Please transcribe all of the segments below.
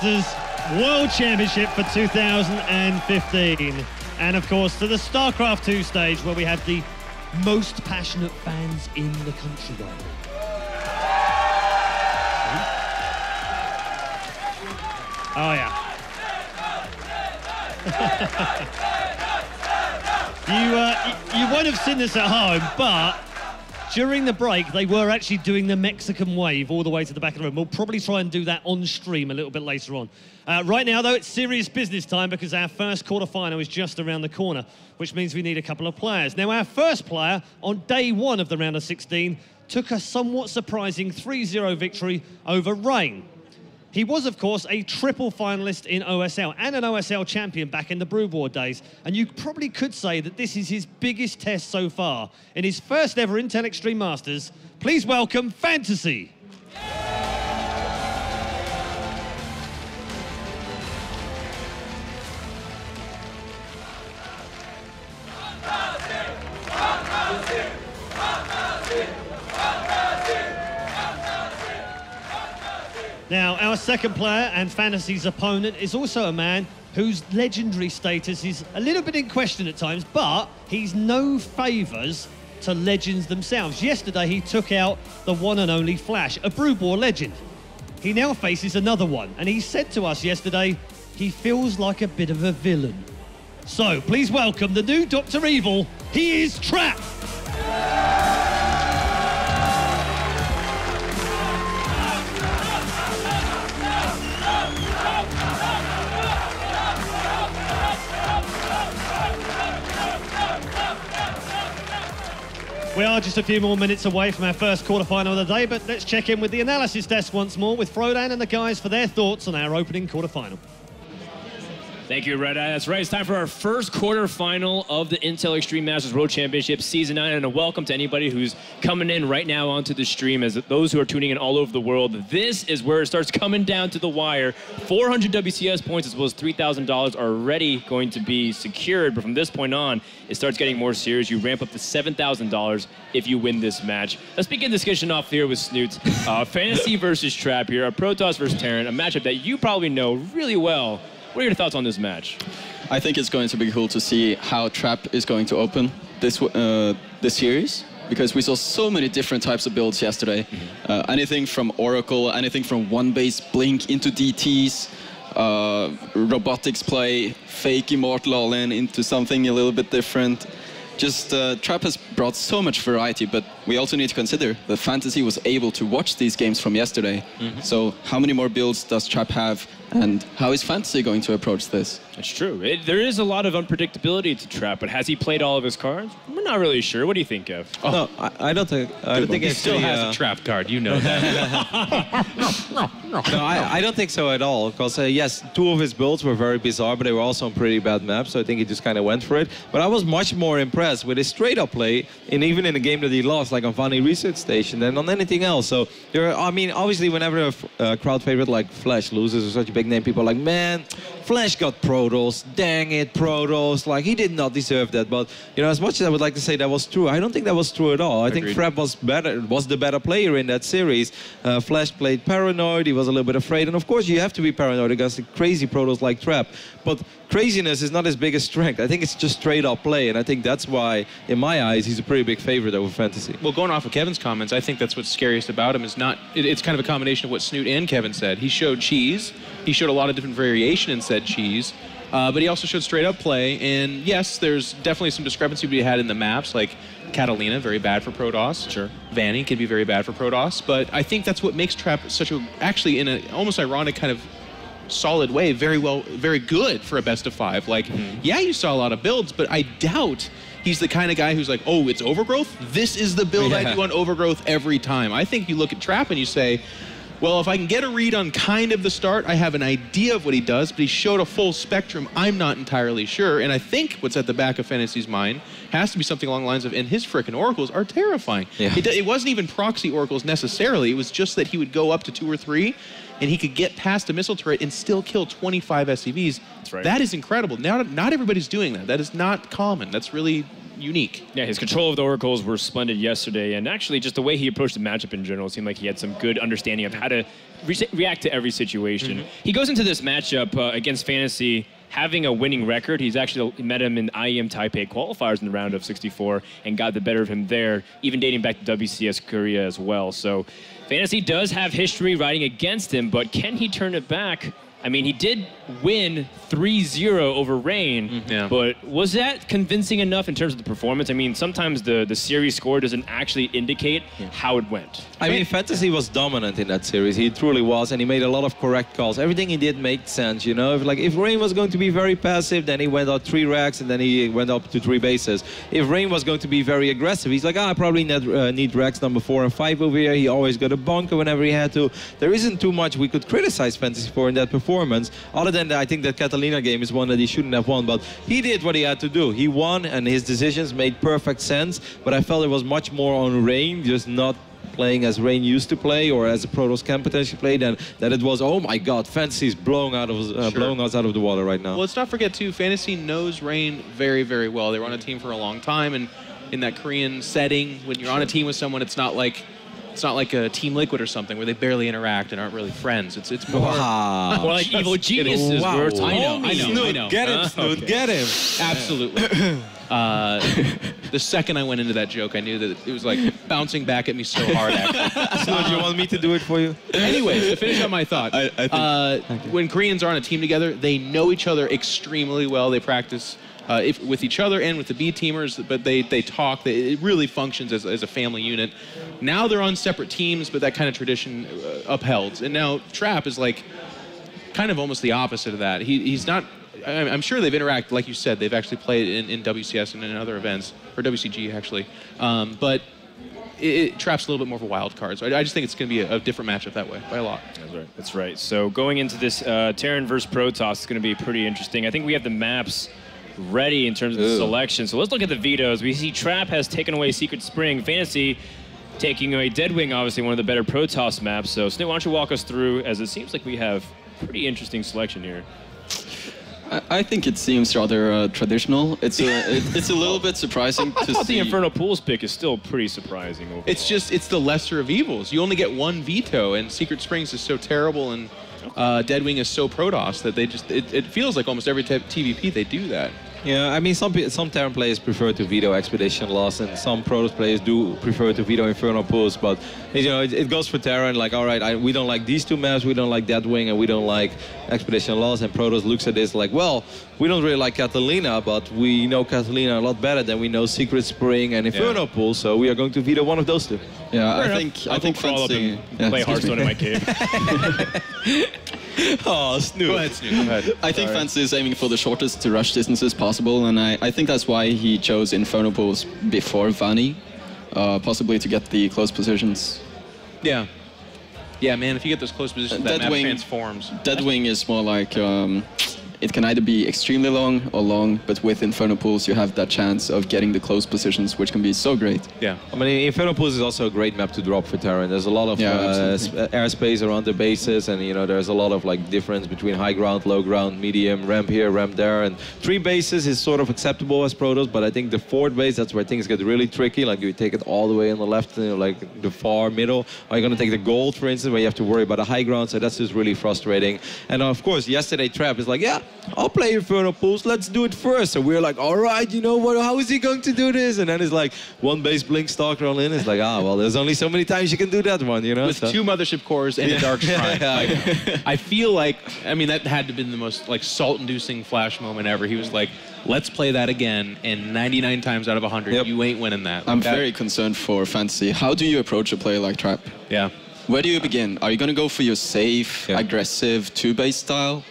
Masters World Championship for 2015. And of course, to the StarCraft 2 stage, where we have the most passionate fans in the country right now. Oh, yeah. You won't have seen this at home, but during the break, they were actually doing the Mexican wave all the way to the back of the room. We'll probably try and do that on stream a little bit later on. Right now, though, it's serious business time because our first quarterfinal is just around the corner, which means we need a couple of players. Now, our first player on day one of the round of 16 took a somewhat surprising 3-0 victory over Rain. He was, of course, a triple finalist in OSL and an OSL champion back in the Brood War days. And you probably could say that this is his biggest test so far. In his first ever Intel Extreme Masters, please welcome Fantasy. Now, our second player and Fantasy's opponent is also a man whose legendary status is a little bit in question at times, but he's no favours to legends themselves. Yesterday, he took out the one and only Flash, a Brood War legend. He now faces another one, and he said to us yesterday, he feels like a bit of a villain. So, please welcome the new Dr. Evil. He is Trap. We are just a few more minutes away from our first quarterfinal of the day, but let's check in with the analysis desk once more with Frodan and the guys for their thoughts on our opening quarterfinal. Thank you, Red Eye. That's right. It's time for our first quarterfinal of the Intel Extreme Masters World Championship Season 9. And a welcome to anybody who's coming in right now onto the stream. As those who are tuning in all over the world, this is where it starts coming down to the wire. 400 WCS points as well as $3,000 are already going to be secured. But from this point on, it starts getting more serious. You ramp up to $7,000 if you win this match. Let's begin discussion off here with Snoots. Fantasy versus Trap here. A Protoss versus Terran. A matchup that you probably know really well. What are your thoughts on this match? I think it's going to be cool to see how Trap is going to open this series, because we saw so many different types of builds yesterday. Anything from Oracle, anything from one-base Blink into DTs, robotics play, fake Immortal all-in into something a little bit different. Just Trap has brought so much variety, but we also need to consider that Fantasy was able to watch these games from yesterday. So how many more builds does Trap have, and how is Fantasy going to approach this? It's true. There is a lot of unpredictability to Trap, but has he played all of his cards? We're not really sure. What do you think, Kev? Oh. No, I don't think. I don't think he still has a Trap card. You know that. No, I don't think so at all. Because yes, two of his builds were very bizarre, but they were also on pretty bad maps. So I think he just kind of went for it. But I was much more impressed with his straight-up play, and even in a game that he lost, like on Vani Research Station, than on anything else. So there are, I mean, obviously, whenever a crowd favorite like Flash loses or such a big name, people are like, man, Flash got Protoss. Dang it, Protoss. Like, he did not deserve that. But, you know, as much as I would like to say that was true, I don't think that was true at all. I think Trap was the better player in that series. Flash played paranoid. He was a little bit afraid. And, of course, you have to be paranoid against a crazy Protoss like Trap. But craziness is not his biggest strength. I think it's just straight-up play. And I think that's why, in my eyes, he's a pretty big favorite over Fantasy. Well, going off of Kevin's comments, I think that's what's scariest about him is not... It's kind of a combination of what Snoot and Kevin said. He showed cheese. He showed a lot of different variation in said cheese. But he also showed straight-up play. And, yes, there's definitely some discrepancy we had in the maps, like Catalina, very bad for Protoss. Sure. Vanny can be very bad for Protoss. But I think that's what makes Trap such a... Actually, in an almost ironic kind of solid way, very good for a best of 5. Like, yeah, you saw a lot of builds, but I doubt he's the kind of guy who's like, oh, it's Overgrowth? This is the build I do on Overgrowth every time. I think you look at Trap and you say, well, if I can get a read on kind of the start, I have an idea of what he does, but he showed a full spectrum. I'm not entirely sure. And I think what's at the back of Fantasy's mind has to be something along the lines of, and his frickin' Oracles are terrifying. Yeah. It wasn't even proxy Oracles necessarily. It was just that he would go up to 2 or 3, and he could get past a missile turret and still kill 25 SCVs. That's right. That is incredible. Now, not everybody's doing that. That is not common. That's really unique. Yeah, his control of the oracles were splendid yesterday, and actually just the way he approached the matchup in general seemed like he had some good understanding of how to react to every situation. He goes into this matchup against Fantasy having a winning record. He's actually met him in IEM Taipei qualifiers in the round of 64 and got the better of him there, even dating back to WCS Korea as well. So Fantasy does have history riding against him, but can he turn it back? I mean, he did win 3-0 over Rain, but was that convincing enough in terms of the performance? I mean, sometimes the series score doesn't actually indicate how it went. I mean, Fantasy was dominant in that series. He truly was, and he made a lot of correct calls. Everything he did made sense, you know? If Rain was going to be very passive, then he went up 3 racks, and then he went up to 3 bases. If Rain was going to be very aggressive, he's like, I probably need racks number 4 and 5 over here. He always got a bunker whenever he had to. There isn't too much we could criticize Fantasy for in that performance, other than I think that Catalina game is one that he shouldn't have won, but he did what he had to do. He won, and his decisions made perfect sense, but I felt it was much more on Rain, just not playing as Rain used to play or as a Protoss can potentially play, than that it was, oh my god, Fantasy's blowing us out of the water right now. Well, let's not forget, too, Fantasy knows Rain very, very well. They were on a team for a long time, and in that Korean setting, when you're on a team with someone, it's not like a Team Liquid or something where they barely interact and aren't really friends. It's more more like evil geniuses. Wow. I know. Get him, Snoot, okay. get him. Absolutely. The second I went into that joke, I knew that it was like bouncing back at me so hard. Actually. Snoot, do you want me to do it for you? Anyways, to finish up my thought, I think when Koreans are on a team together, they know each other extremely well. They practice with each other and with the B teamers, but they talk. It really functions as a family unit. Now they're on separate teams, but that kind of tradition upheld. And now Trap is like kind of almost the opposite of that. He's not. I'm sure they've interacted, like you said. They've actually played in WCS and in other events, or WCG actually. But Trap's a little bit more of a wild card. So I just think it's going to be a different matchup that way by a lot. That's right. That's right. So going into this Terran versus Protoss is going to be pretty interesting. I think we have the maps ready in terms of the selection. So let's look at the vetoes. We see Trap has taken away Secret Spring. Fantasy taking away Deadwing, obviously one of the better Protoss maps. So Snoot, why don't you walk us through, as it seems like we have pretty interesting selection here. I think it seems rather traditional. It's a little bit surprising I to thought see. the Infernal Pools pick is still pretty surprising overall. It's the lesser of evils. You only get one veto, and Secret Springs is so terrible, and Deadwing is so Protoss that they just it feels like almost every TvP they do that. Yeah, I mean, some Terran players prefer to veto Expedition Loss, and some Protoss players do prefer to veto Infernal Pools, but you know, it goes for Terran, like, all right, we don't like these 2 maps, we don't like Deadwing, and we don't like Expedition Loss, and Protoss looks at this like, well, we don't really like Catalina, but we know Catalina a lot better than we know Secret Spring and Infernal Pool, so we are going to veto one of those 2. Yeah, I think crawl up Fantasy. and play Hearthstone in my cave. Oh, Snoot. Go ahead, Snoot. Go ahead. I think Fantasy is aiming for the shortest to rush distances possible, and I think that's why he chose Inferno Pools before Vani, possibly to get the close positions. Yeah. Yeah, man, if you get those close positions, that map transforms. Deadwing is more like it can either be extremely long or long, but with Inferno Pools you have that chance of getting the close positions, which can be so great. Yeah. I mean, Infernal Pools is also a great map to drop for Terran. There's a lot of airspace around the bases, and you know, there's a lot of like difference between high ground, low ground, medium, ramp here, ramp there, and 3 bases is sort of acceptable as Protoss, but I think the 4th base, that's where things get really tricky. Like, you take it all the way on the left, you know, like the far middle. Are you going to take the gold, for instance, where you have to worry about the high ground? So that's just really frustrating. And of course, yesterday Trap is like, yeah, I'll play Infernal Pools, let's do it first. So we're like, all right, you know what, how is he going to do this? And then it's like, 1 base blink stalker all in. It's like, well, there's only so many times you can do that one, you know? With 2 mothership cores and a dark shrine. Like, I feel like, I mean, that had to have been the most like salt-inducing Flash moment ever. He was like, let's play that again, and 99 times out of 100, you ain't winning that. Like, I'm very concerned for Fantasy. How do you approach a player like Trap? Yeah. Where do you begin? Are you going to go for your safe, aggressive 2-base style?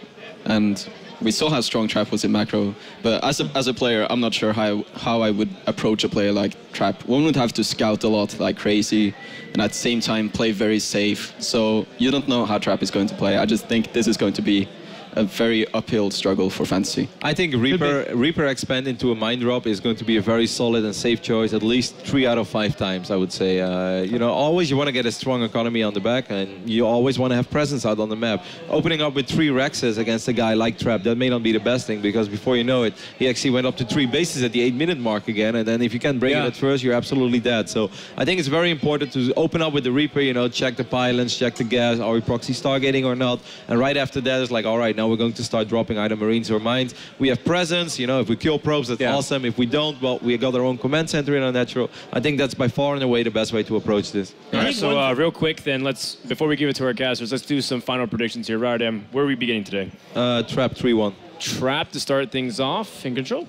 And we saw how strong Trap was in macro, but as a player, I'm not sure how I would approach a player like Trap. One would have to scout a lot like crazy, and at the same time play very safe. So you don't know how Trap is going to play. I just think this is going to be a very uphill struggle for Fantasy. I think Reaper expand into a Mind Drop is going to be a very solid and safe choice, at least 3 out of 5 times, I would say. You know, always you want to get a strong economy on the back, and you always want to have presence out on the map. Opening up with 3 Rexes against a guy like Trap, that may not be the best thing, because before you know it, he actually went up to 3 bases at the 8-minute mark again, and then if you can't break it at first, you're absolutely dead. So I think it's very important to open up with the Reaper, you know, check the pylons, check the gas, are we proxy stargating or not, and right after that it's like, all right, now we're going to start dropping either Marines or Mines. We have presence, you know, if we kill probes, that's awesome. If we don't, well, we got our own command center in our natural. I think that's by far and away the best way to approach this. All right, so real quick then, before we give it to our casters, let's do some final predictions here. Rodam, where are we beginning today? Trap 3-1. Trap to start things off in control?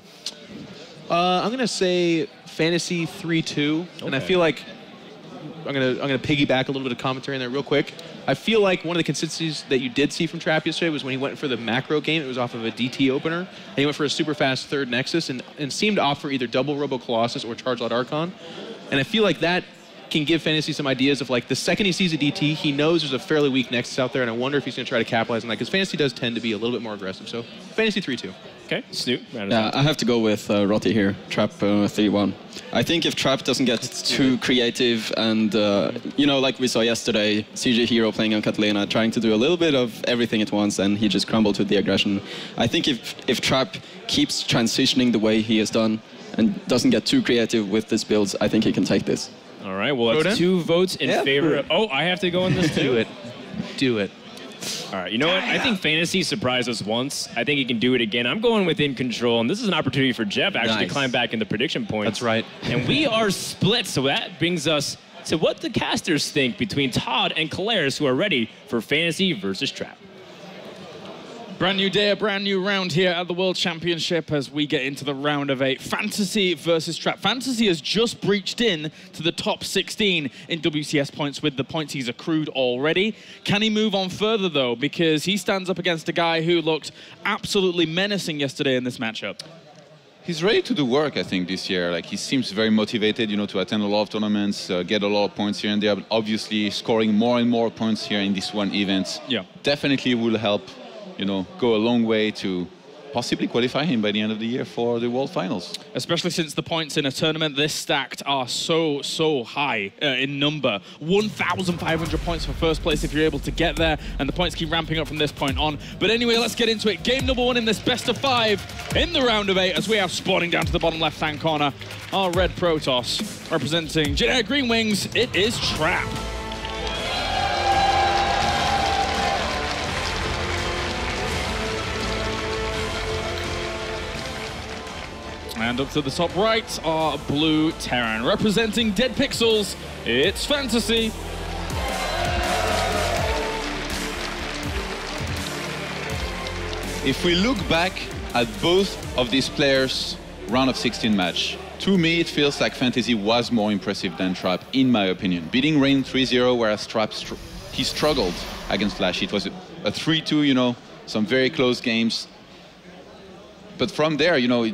I'm going to say Fantasy 3-2, and I feel like I'm gonna piggyback a little bit of commentary in there real quick. I feel like one of the consistencies that you did see from Trap yesterday was when he went for the macro game. It was off of a DT opener, and he went for a super fast 3rd Nexus and seemed to offer either double Robo Colossus or Charge Lot Archon. And I feel like that can give Fantasy some ideas of, like, the second he sees a DT, he knows there's a fairly weak Nexus out there, and I wonder if he's going to try to capitalize on that, because Fantasy does tend to be a little bit more aggressive. So Fantasy 3-2. Okay, Snoop. Yeah, I have to go with Rotti here, Trap 3-1. I think if Trap doesn't get too creative and, you know, like we saw yesterday, CJ Hero playing on Catalina, trying to do a little bit of everything at once, and he just crumbled to the aggression. I think if Trap keeps transitioning the way he has done and doesn't get too creative with this builds, I think he can take this. All right, well, that's 2 votes in favor of... Oh, I have to go on this too? Do it. Do it. All right, you know what? I think Fantasy surprised us once. I think he can do it again. I'm going with In Control, and this is an opportunity for Jeff actually to climb back in the prediction points. That's right. And we are split, so that brings us to what the casters think between Todd and Kalaris, who are ready for Fantasy versus Trap. Brand new day, a brand new round here at the World Championship as we get into the round of 8. Fantasy versus Trap. Fantasy has just breached in to the top 16 in WCS points with the points he's accrued already. Can he move on further, though? Because he stands up against a guy who looked absolutely menacing yesterday in this matchup. He's ready to do work, I think, this year. Like, he seems very motivated, you know, to attend a lot of tournaments, get a lot of points here and there, but obviously scoring more and more points here in this one event definitely will help, you know, go a long way to possibly qualify him by the end of the year for the World Finals. Especially since the points in a tournament this stacked are so high in number. 1,500 points for first place if you're able to get there, and the points keep ramping up from this point on. But anyway, let's get into it. Game number 1 in this best of 5 in the round of 8 as we have spawning down to the bottom left-hand corner our red Protoss representing generic green wings. It is Trap. And up to the top right are blue Terran. Representing Dead Pixels, it's Fantasy. If we look back at both of these players' round of 16 match, to me it feels like Fantasy was more impressive than Trap, in my opinion. Beating Rain 3-0, whereas Trap, he struggled against Flash. It was a 3-2, you know, some very close games. But from there, you know,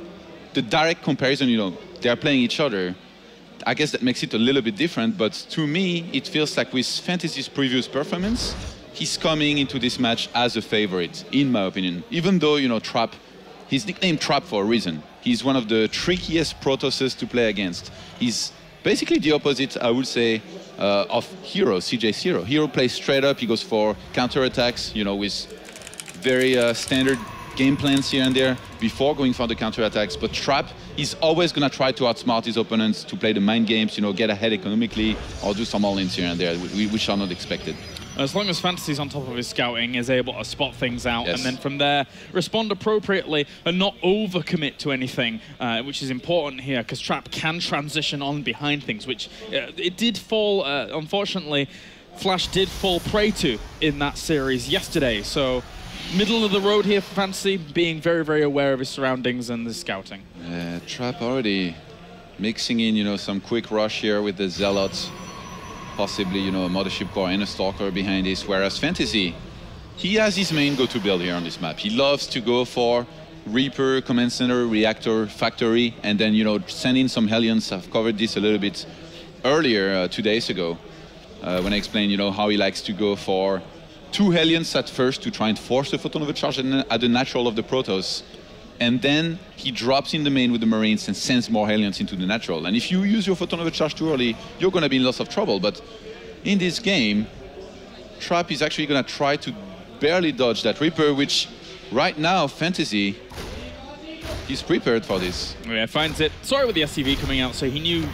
the direct comparison, you know, they're playing each other. I guess that makes it a little bit different, but to me, it feels like with Fantasy's previous performance, he's coming into this match as a favorite, in my opinion. Even though, you know, Trap, he's nicknamed Trap for a reason. He's one of the trickiest Protosses to play against. He's basically the opposite, I would say, of Hero, CJ's Hero. Hero plays straight up, he goes for counterattacks, you know, with very standard game plans here and there before going for the counterattacks. But Trap, he's always going to try to outsmart his opponents, to play the mind games, you know, get ahead economically, or do some all-ins here and there, which are not expected. As long as Fantasy's on top of his scouting, is able to spot things out, and then from there respond appropriately and not overcommit to anything, which is important here, because Trap can transition on behind things, which it did fall, unfortunately, Flash did fall prey to in that series yesterday. So middle of the road here for Fantasy, being very aware of his surroundings and the scouting. Trap already mixing in, you know, some quick rush here with the Zealots, possibly, you know, a Mothership Core and a Stalker behind this, whereas Fantasy, he has his main go-to build here on this map. He loves to go for Reaper, Command Center, Reactor, Factory, and then, you know, send in some Hellions. I've covered this a little bit earlier, 2 days ago, when I explained, you know, how he likes to go for 2 Hellions at first to try and force the photon overcharge at the natural of the Protoss. And then he drops in the main with the Marines and sends more Hellions into the natural. And if you use your photon overcharge too early, you're going to be in lots of trouble. But in this game, Trap is actually going to try to barely dodge that Reaper, which right now, Fantasy, he's prepared for this. Yeah, finds it. Sorry with the SCV coming out, so he knew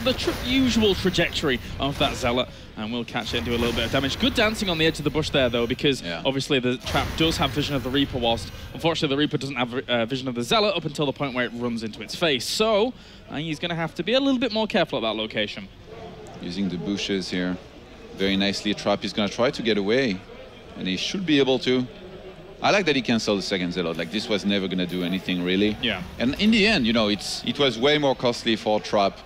the usual trajectory of that Zealot, and will catch it and do a little bit of damage. Good dancing on the edge of the bush there, though, because obviously the Trap does have vision of the Reaper, whilst unfortunately the Reaper doesn't have vision of the Zealot up until the point where it runs into its face. So he's going to have to be a little bit more careful at that location. Using the bushes here very nicely. Trap is going to try to get away, and he should be able to. I like that he canceled the second Zealot. Like, this was never going to do anything, really. Yeah. And in the end, you know, it was way more costly for Trap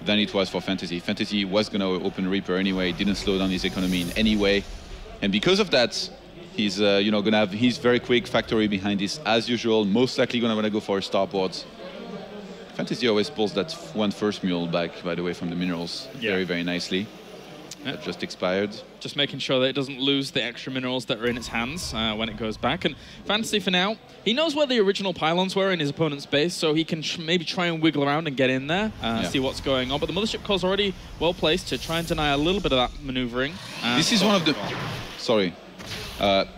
than it was for Fantasy. Fantasy was going to open Reaper anyway, didn't slow down his economy in any way. And because of that, he's you know, going to have his very quick factory behind this, as usual, most likely going to want to go for a starport. Fantasy always pulls that one first mule back, by the way, from the minerals very, very nicely. That just expired. Just making sure that it doesn't lose the extra minerals that are in its hands when it goes back. And Fantasy, for now, he knows where the original pylons were in his opponent's base, so he can maybe try and wiggle around and get in there, see what's going on. But the Mothership Core's already well placed to try and deny a little bit of that maneuvering. This is one of the... Sorry.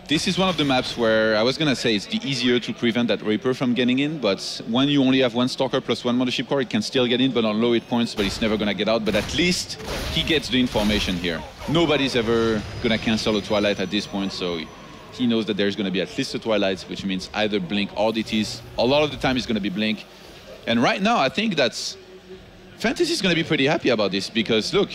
This is one of the maps where I was going to say it's the easier to prevent that Reaper from getting in, but when you only have one Stalker plus one Mothership Core, it can still get in, but on low hit points, but it's never going to get out. But at least he gets the information here. Nobody's ever going to cancel a Twilight at this point, so he knows that there's going to be at least a Twilight, which means either Blink or DTs. A lot of the time it's going to be Blink. And right now, I think that's... Fantasy is going to be pretty happy about this, because look,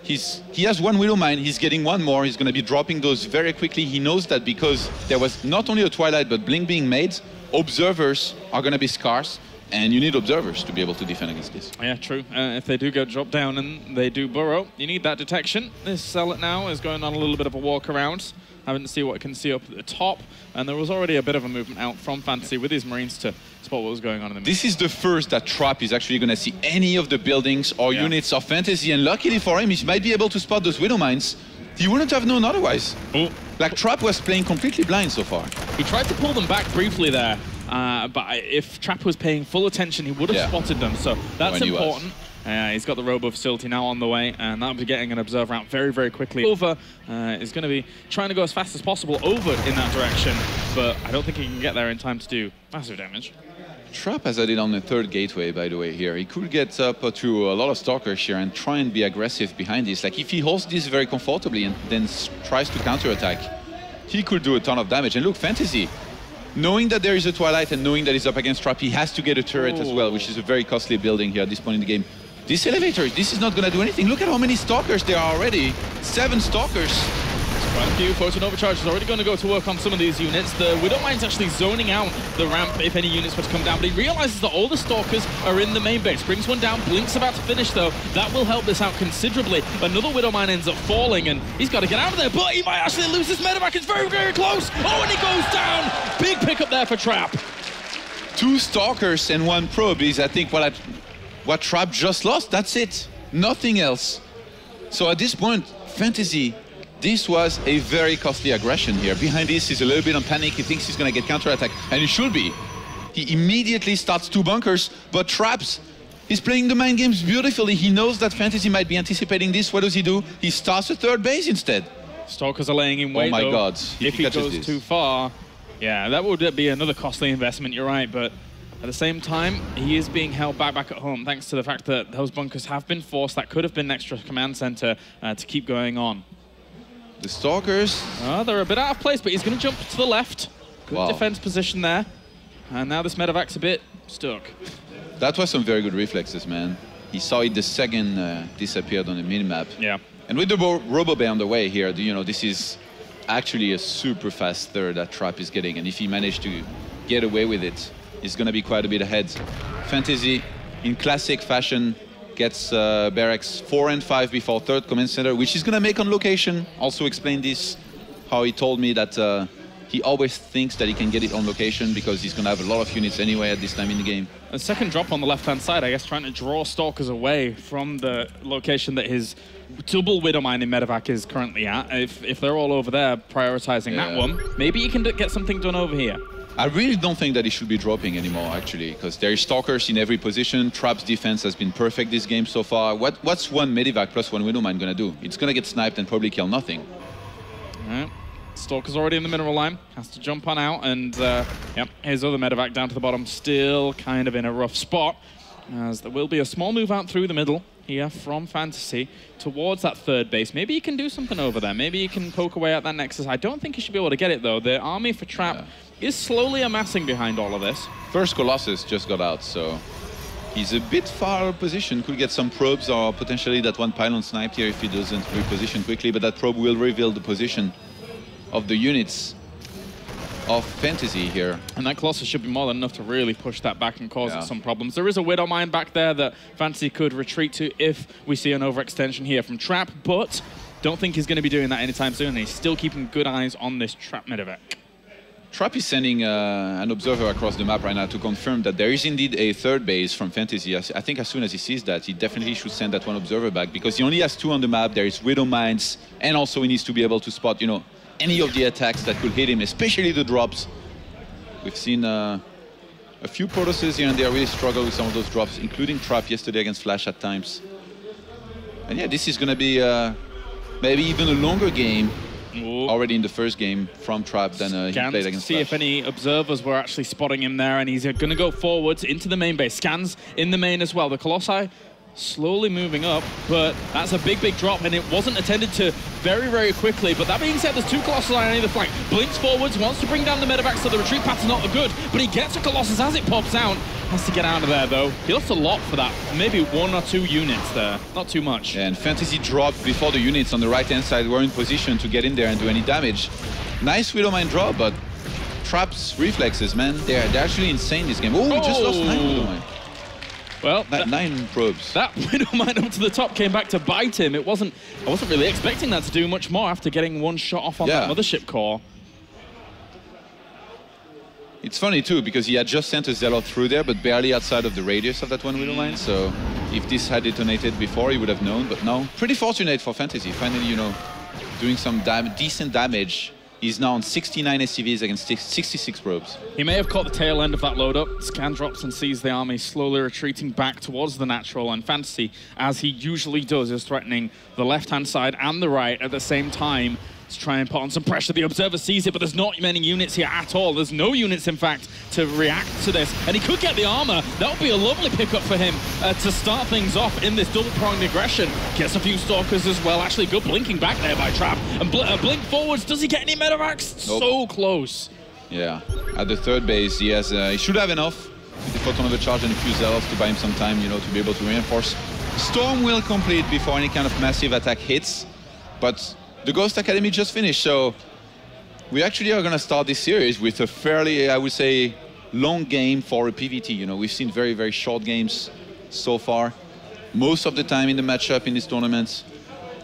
he has one Widow Mine, he's getting one more, he's going to be dropping those very quickly. He knows that because there was not only a Twilight, but Blink being made, observers are going to be scarce, and you need observers to be able to defend against this. Yeah, true. If they do go drop down and they do burrow, you need that detection. This Zealot now is going on a little bit of a walk around, having to see what it can see up at the top, and there was already a bit of a movement out from Fantasy with his Marines to spot what was going on in the middle. This is the first that Trap is actually going to see any of the buildings or units of Fantasy, and luckily for him, he might be able to spot those Widow Mines. He wouldn't have known otherwise. Like, Trap was playing completely blind so far. He tried to pull them back briefly there, but if Trap was paying full attention, he would have spotted them, so that's important. He's got the Robo facility now on the way, and that'll be getting an observer out very, very quickly. Over is going to be trying to go as fast as possible over in that direction, but I don't think he can get there in time to do massive damage. Trap has added on the third gateway, by the way, here. He could get up to a lot of Stalkers here and try and be aggressive behind this. Like, if he holds this very comfortably and then tries to counterattack, he could do a ton of damage. And look, Fantasy, knowing that there is a Twilight and knowing that he's up against Trap, he has to get a turret as well, which is a very costly building here at this point in the game. This elevator, this is not going to do anything. Look at how many Stalkers there are already. 7 Stalkers. Quite a few. Photon Overcharge is already going to go to work on some of these units. The Widow Mine's actually zoning out the ramp if any units were to come down, but he realizes that all the Stalkers are in the main base. Brings one down. Blink's about to finish, though. That will help this out considerably. Another Widow Mine ends up falling, and he's got to get out of there, but he might actually lose his medevac. It's very, very close. Oh, and he goes down. Big pickup there for Trap. 2 Stalkers and 1 probe is, I think, what Trap just lost. That's it. Nothing else. So at this point, Fantasy, this was a very costly aggression here. Behind this, he's a little bit on panic. He thinks he's going to get counterattack, and he should be. He immediately starts 2 bunkers, but Traps, he's playing the mind games beautifully. He knows that Fantasy might be anticipating this. What does he do? He starts a 3rd base instead. Stalkers are laying in wait, oh my though. God. If he goes too far, yeah, that would be another costly investment, you're right, but at the same time, he is being held back at home thanks to the fact that those bunkers have been forced. That could have been an extra command center to keep going on. The Stalkers... they're a bit out of place, but he's going to jump to the left. Good defense position there. And now this medevac's a bit stuck. That was some very good reflexes, man. He saw it the second disappeared on the minimap. Yeah. And with the Robo Bay on the way here, you know, this is actually a super fast 3rd that Trap is getting. And if he managed to get away with it, he's going to be quite a bit ahead. Fantasy, in classic fashion, gets barracks 4 and 5 before 3rd command center, which he's going to make on location. Also explain this, how he told me that he always thinks that he can get it on location because he's going to have a lot of units anyway at this time in the game. A second drop on the left-hand side, I guess, trying to draw Stalkers away from the location that his double Widow Mining medevac is currently at. If they're all over there prioritizing that one, maybe you can get something done over here. I really don't think that he should be dropping anymore, actually, because there is Stalkers in every position. Trap's defense has been perfect this game so far. What's one medevac plus one Widow Mine going to do? It's going to get sniped and probably kill nothing. All right. Stalker's already in the mineral line, has to jump on out, and yep, his other medevac down to the bottom, still kind of in a rough spot, as there will be a small move out through the middle here from Fantasy towards that third base. Maybe you can do something over there. Maybe you can poke away at that Nexus. I don't think you should be able to get it, though. The army for Trap is slowly amassing behind all of this. First Colossus just got out, so he's a bit far positioned. Could get some probes or potentially that one pylon sniped here if he doesn't reposition quickly, but that probe will reveal the position of the units of Fantasy here. And that Colossus should be more than enough to really push that back and cause some problems. There is a Widow Mine back there that Fantasy could retreat to if we see an overextension here from Trap, but don't think he's going to be doing that anytime soon. And he's still keeping good eyes on this Trap medevac. Trap is sending an observer across the map right now to confirm that there is indeed a third base from Fantasy. I think as soon as he sees that, he definitely should send that one observer back, because he only has 2 on the map. There is Widow Mines, and also he needs to be able to spot, you know, any of the attacks that could hit him, especially the drops. We've seen a few Protosses here and there really struggle with some of those drops, including Trap yesterday against Flash at times. And yeah, this is going to be maybe even a longer game already in the first game from Trap than he played against see Flash. If any observers were actually spotting him there, and he's going to go forwards into the main base. Scans in the main as well. The Colossi slowly moving up, but that's a big, big drop, and it wasn't attended to very, very quickly. But that being said, there's 2 Colossus on either flank. Blinks forwards, wants to bring down the medevac, so the retreat path's not good, but he gets a Colossus as it pops out. Has to get out of there, though. He lost a lot for that. Maybe 1 or 2 units there. Not too much. And Fantasy dropped before the units on the right-hand side were in position to get in there and do any damage. Nice Widow Mine drop, but Trap's reflexes, man, they're actually insane this game. Oh, just lost 9 Widow Mine. Well, 9 probes. That Widow Mine up to the top came back to bite him. I wasn't really expecting that to do much more after getting 1 shot off on that mothership core. It's funny too, because he had just sent a Zealot through there, but barely outside of the radius of that one Widow Mine. So if this had detonated before, he would have known. But no, pretty fortunate for Fantasy. Finally, you know, doing some decent damage. He's now on 69 SCVs against 66 probes. He may have caught the tail end of that load up. Scan drops and sees the army slowly retreating back towards the natural, and Fantasy, as he usually does, is threatening the left-hand side and the right at the same time to try and put on some pressure. The observer sees it, but there's not many units here at all. There's no units, in fact, to react to this. And he could get the armor. That would be a lovely pickup for him to start things off in this double-pronged aggression. Gets a few Stalkers as well. Actually, good blinking back there by Trap. And blink forwards. Does he get any medevacs? Nope. So close. Yeah, at the third base, he should have enough with the photon overcharge and a few Zealots to buy him some time, you know, to be able to reinforce. Storm will complete before any kind of massive attack hits, but the Ghost Academy just finished, so we actually are going to start this series with a fairly, I would say, long game for a PvT. You know, we've seen very, very short games so far, most of the time in the matchup in this tournament,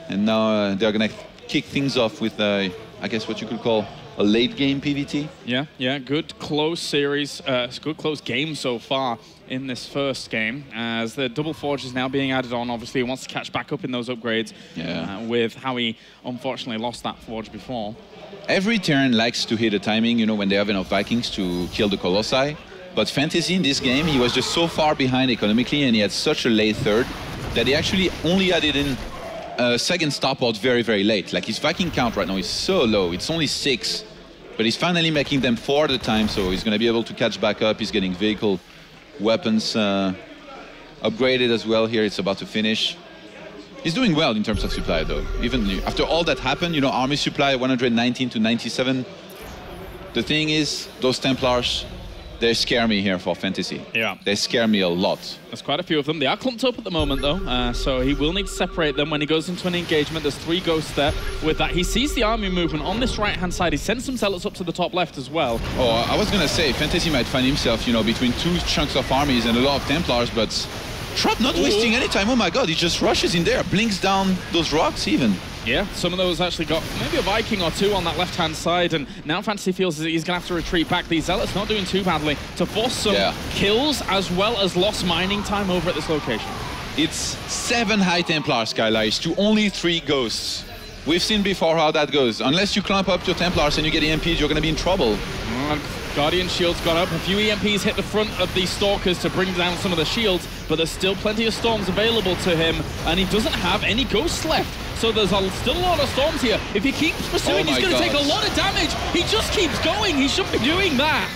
and now they're going to kick things off with, I guess, what you could call a late game PvT. Yeah, good close series, good close game so far in this first game, as the double forge is now being added on. Obviously, he wants to catch back up in those upgrades with how he unfortunately lost that forge before. Every Terran likes to hit a timing, you know, when they have enough Vikings to kill the Colossi, but Fantasy in this game, he was just so far behind economically, and he had such a late third that he actually only added in a second starport very, very late. Like, his Viking count right now is so low, it's only 6, but he's finally making them 4 at a time, so he's going to be able to catch back up. He's getting vehicle weapons upgraded as well here. It's about to finish. He's doing well in terms of supply, though. Even after all that happened, you know, army supply 119 to 97. The thing is, those Templars, they scare me here for Fantasy. Yeah. They scare me a lot. There's quite a few of them. They are clumped up at the moment, though, so he will need to separate them when he goes into an engagement. There's 3 ghosts there. With that, he sees the army movement on this right-hand side. He sends some Zealots up to the top left as well. Oh, I was going to say, Fantasy might find himself, you know, between 2 chunks of armies and a lot of Templars, but Trap not wasting any time. Oh my god, he just rushes in there, blinks down those rocks even. Yeah, some of those actually got maybe a Viking or two on that left-hand side, and now Fantasy feels that he's going to have to retreat back. These Zealots not doing too badly to force some kills as well as lost mining time over at this location. It's 7 High Templars, Katowice, to only 3 Ghosts. We've seen before how that goes. Unless you clamp up your Templars and you get EMPs, you're going to be in trouble. Guardian shields got up. A few EMPs hit the front of these Stalkers to bring down some of the shields, but there's still plenty of Storms available to him, and he doesn't have any Ghosts left. So there's still a lot of Storms here. If he keeps pursuing, he's going to take a lot of damage. He just keeps going. He shouldn't be doing that,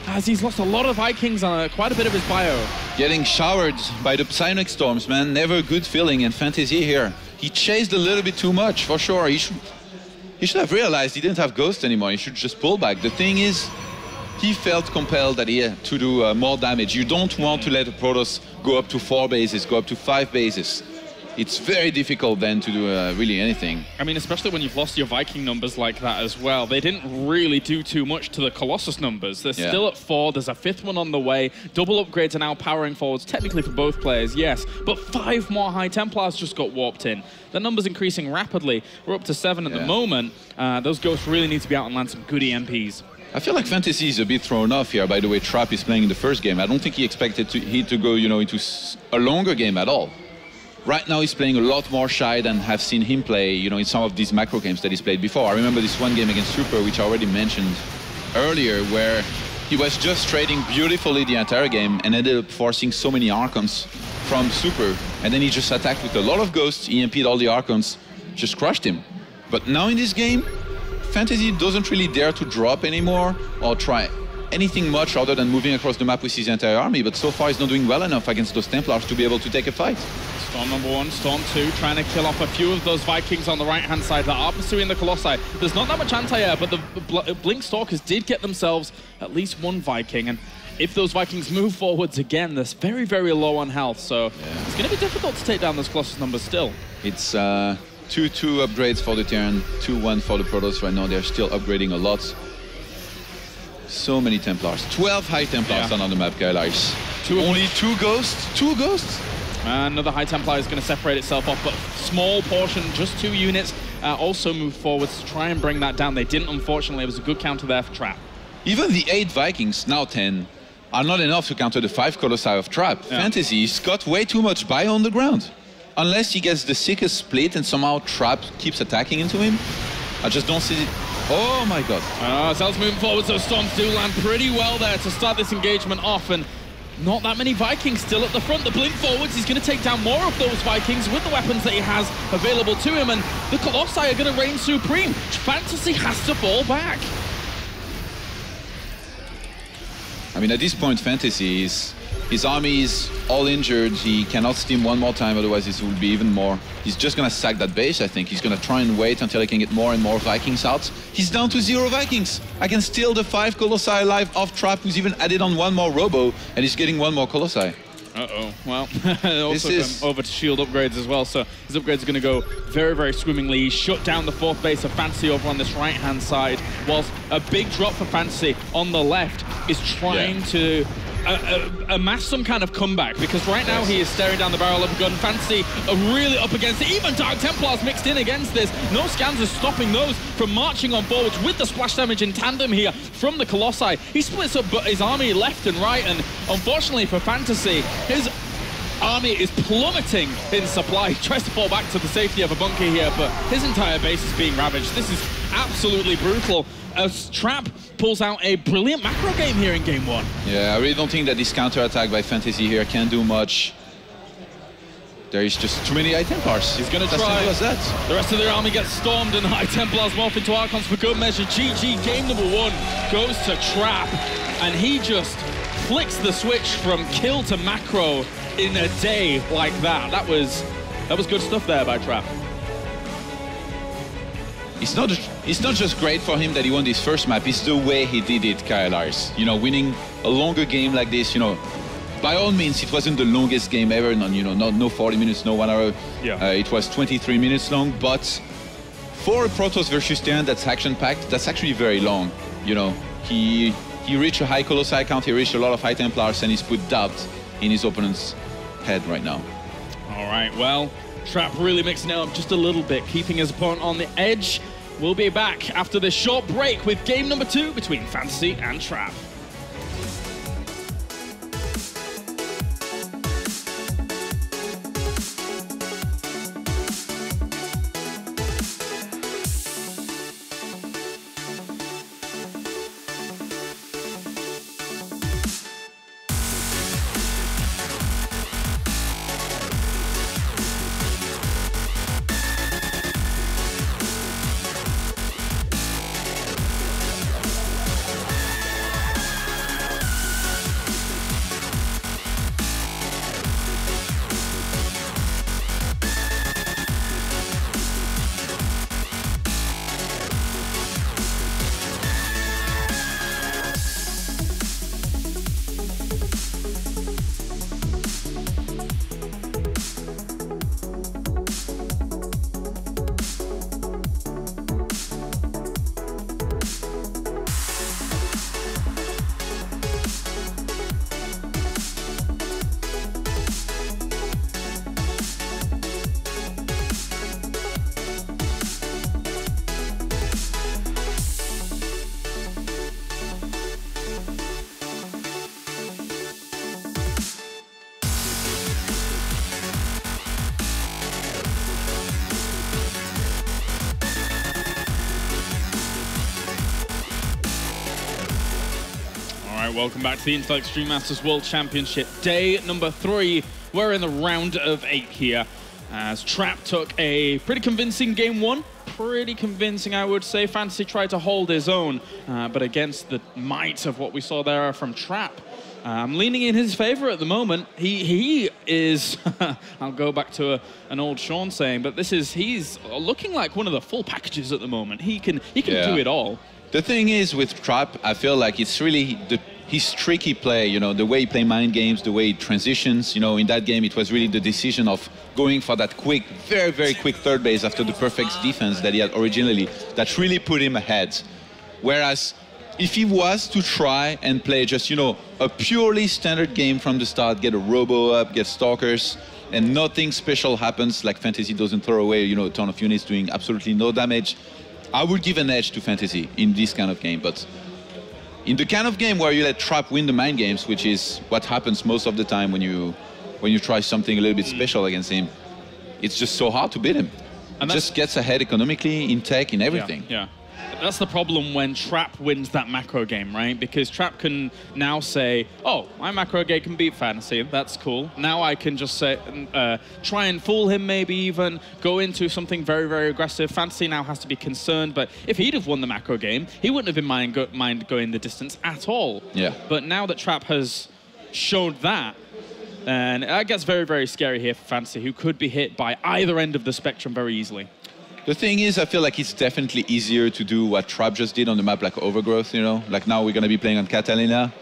as he's lost a lot of Vikings on quite a bit of his bio. Getting showered by the Psionic Storms, man. Never a good feeling. And Fantasy here, he chased a little bit too much, for sure. He should have realized he didn't have Ghost anymore. He should just pull back. The thing is, he felt compelled that he had to do more damage. You don't want to let a Protoss go up to 4 bases, go up to 5 bases. It's very difficult then to do really anything. I mean, especially when you've lost your Viking numbers like that as well. They didn't really do too much to the Colossus numbers. They're still at 4. There's a 5th one on the way. Double upgrades are now powering forwards, technically for both players, yes. But 5 more High Templars just got warped in. The number's increasing rapidly. We're up to 7 at the moment. Those Ghosts really need to be out and land some good EMPs. I feel like Fantasy is a bit thrown off here by the way Trap is playing in the first game. I don't think he expected he to go, into a longer game at all. Right now he's playing a lot more shy than have seen him play, in some of these macro games that he's played before. I remember this one game against Super, which I already mentioned earlier, where he was just trading beautifully the entire game and ended up forcing so many Archons from Super. And then he just attacked with a lot of Ghosts, EMP'd all the Archons, just crushed him. But now in this game, Fantasy doesn't really dare to drop anymore or try anything much other than moving across the map with his entire army, but so far he's not doing well enough against those Templars to be able to take a fight. Storm number 1, Storm 2, trying to kill off a few of those Vikings on the right-hand side that are pursuing the Colossi. There's not that much anti-air, but the Blink Stalkers did get themselves at least 1 Viking, and if those Vikings move forwards again, they're very, very low on health, so it's going to be difficult to take down those Colossus numbers still. It's 2-2 upgrades for the Terran, 2-1 for the Protoss right now. They're still upgrading a lot. So many Templars. 12 High Templars on the map, Katowice. Only 2 Ghosts? 2 Ghosts? Another High Templar is going to separate itself off, but small portion, just 2 units, also moved forwards to try and bring that down. They didn't, unfortunately. It was a good counter there for Trap. Even the 8 Vikings, now 10, are not enough to counter the 5 Colossi of Trap. Fantasy's got way too much bio on the ground. Unless he gets the sickest split and somehow Trap keeps attacking into him, I just don't see it. Oh my god. Zealot's moving forward, so Storms do land pretty well there to start this engagement off, and not that many Vikings still at the front. The blink forwards, he's going to take down more of those Vikings with the weapons that he has available to him, and the Colossi are going to reign supreme. Fantasy has to fall back. I mean, at this point, Fantasy is... His army is all injured. He cannot steam one more time, otherwise this will be even more. He's just going to sack that base, I think. He's going to try and wait until he can get more and more Vikings out. He's down to 0 Vikings. I can steal the 5 Colossi alive off Trap, who's even added on 1 more Robo, and he's getting 1 more Colossi. Uh-oh. Well, also over to shield upgrades as well, so his upgrades are going to go very, very swimmingly. He shut down the 4th base of Fantasy over on this right-hand side, whilst a big drop for Fantasy on the left is trying to amass some kind of comeback, because right now he is staring down the barrel of a gun. Fantasy are really up against it. Even Dark Templars mixed in against this. No scans are stopping those from marching on forwards with the splash damage in tandem here from the Colossi. He splits up his army left and right, and unfortunately for Fantasy, his army is plummeting in supply. He tries to fall back to the safety of a bunker here, but his entire base is being ravaged. This is absolutely brutal, as Trap pulls out a brilliant macro game here in game 1. Yeah, I really don't think that this counter-attack by Fantasy here can do much. There is just too many High Templars. He's going to try. As that. The rest of their army gets stormed, and High Templars morph into Archons for good measure. GG, game number 1 goes to Trap, and he just flicks the switch from kill to macro in a day like that. That was good stuff there by Trap. It's not just great for him that he won this first map, it's the way he did it, Katowice. You know, winning a longer game like this, you know, by all means, it wasn't the longest game ever, no 40 minutes, no 1 hour. Yeah. It was 23 minutes long, but for a Protoss versus Terran that's action-packed, that's actually very long. You know, he reached a high Colossi count, he reached a lot of High Templars, and he's put doubt in his opponent's head right now. All right, well, Trap really mixing it up just a little bit, keeping his opponent on the edge. We'll be back after this short break with game number 2 between Fantasy and Trap. Welcome back to the Intel Extreme Masters World Championship. Day number 3. We're in the round of 8 here, as Trap took a pretty convincing game 1. Pretty convincing, I would say. Fantasy tried to hold his own, but against the might of what we saw there from Trap, I'm leaning in his favor at the moment. He is, I'll go back to an old Sean saying, but he's looking like one of the full packages at the moment. He can do it all. The thing is with Trap, I feel like it's really his tricky play, you know, the way he plays mind games, the way he transitions. You know, in that game, it was really the decision of going for that quick, very, very quick third base after the perfect defense that he had originally that really put him ahead. Whereas if he was to try and play just, you know, a purely standard game from the start, get a robo up, get stalkers, and nothing special happens, like Fantasy doesn't throw away, you know, a ton of units doing absolutely no damage, I would give an edge to Fantasy in this kind of game. But in the kind of game where you let Trap win the mind games, which is what happens most of the time when you try something a little bit special against him, it's just so hard to beat him. And just gets ahead economically, in tech, in everything. Yeah. That's the problem when Trap wins that macro game, right? Because Trap can now say, oh, my macro game can beat Fantasy. That's cool. Now I can just say, try and fool him, maybe even go into something very, very aggressive. Fantasy now has to be concerned. But if he'd have won the macro game, he wouldn't have been mind going the distance at all. Yeah. But now that Trap has showed that, and that gets very, very scary here for Fantasy, who could be hit by either end of the spectrum very easily. The thing is, I feel like it's definitely easier to do what Trap just did on the map like Overgrowth, you know? Like now we're going to be playing on Catalina.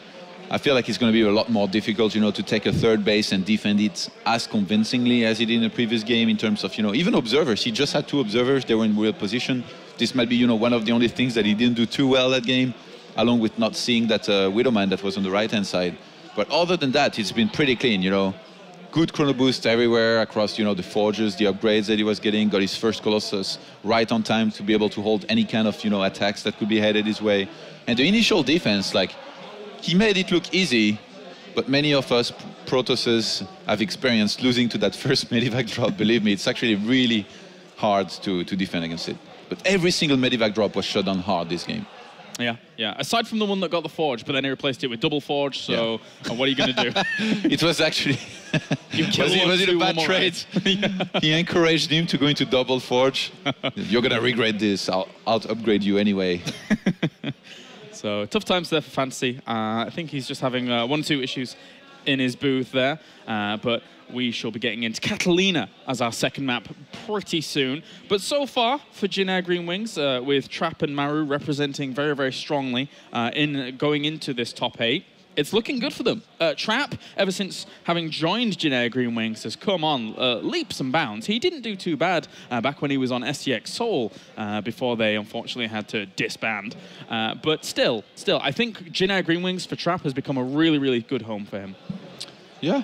I feel like it's going to be a lot more difficult, you know, to take a third base and defend it as convincingly as he did in the previous game in terms of, you know, even observers. He just had 2 observers. They were in real position. This might be, you know, one of the only things that he didn't do too well that game, along with not seeing that Widowman that was on the right-hand side. But other than that, it's been pretty clean, you know? Good chrono boost everywhere across, you know, the forges, the upgrades that he was getting. Got his first Colossus right on time to be able to hold any kind of, you know, attacks that could be headed his way. And the initial defense, like, he made it look easy, but many of us Protosses have experienced losing to that first Medivac drop. Believe me, it's actually really hard to defend against it. But every single Medivac drop was shut down hard this game. Yeah, yeah. Aside from the one that got the Forge, but then he replaced it with double Forge, so what are you going to do? It was actually... was it a bad trade? He encouraged him to go into double Forge. You're going to regret this. I'll upgrade you anyway. So, tough times there for Fantasy. I think he's just having 1 or 2 issues in his booth there, but we shall be getting into Catalina as our second map pretty soon. But so far for Jin Air Green Wings, with Trap and Maru representing very, very strongly in going into this top 8, it's looking good for them. Trap, ever since having joined Jin Air Green Wings, has come on leaps and bounds. He didn't do too bad back when he was on SCX Seoul before they unfortunately had to disband. But still, I think Jin Air Green Wings for Trap has become a really, really good home for him. Yeah,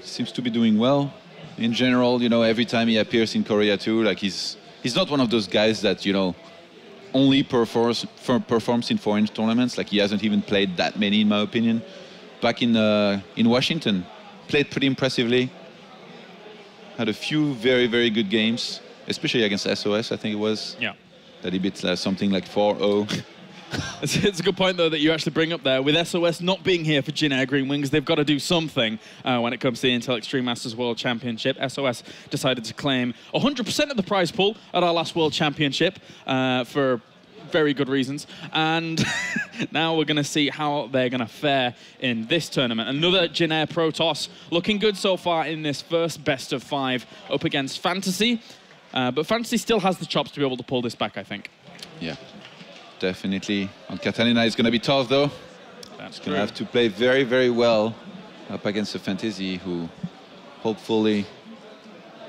seems to be doing well. in general. You know, every time he appears in Korea too, like he's not one of those guys that, you know, only performs in foreign tournaments. Like he hasn't even played that many, in my opinion. Back in Washington, played pretty impressively. Had a few very, very good games, especially against SOS, I think it was. Yeah. That he beat something like 4-0. It's a good point, though, that you actually bring up there. With SOS not being here for Jin Air Green Wings, they've got to do something when it comes to the Intel Extreme Masters World Championship. SOS decided to claim 100% of the prize pool at our last World Championship for very good reasons. And now we're going to see how they're going to fare in this tournament. Another Jin Air Protoss looking good so far in this first best of 5 up against Fantasy. But Fantasy still has the chops to be able to pull this back, I think. Yeah. Definitely. On Catalina, it's going to be tough, though. That's going to have to play very, very well up against a Fantasy who hopefully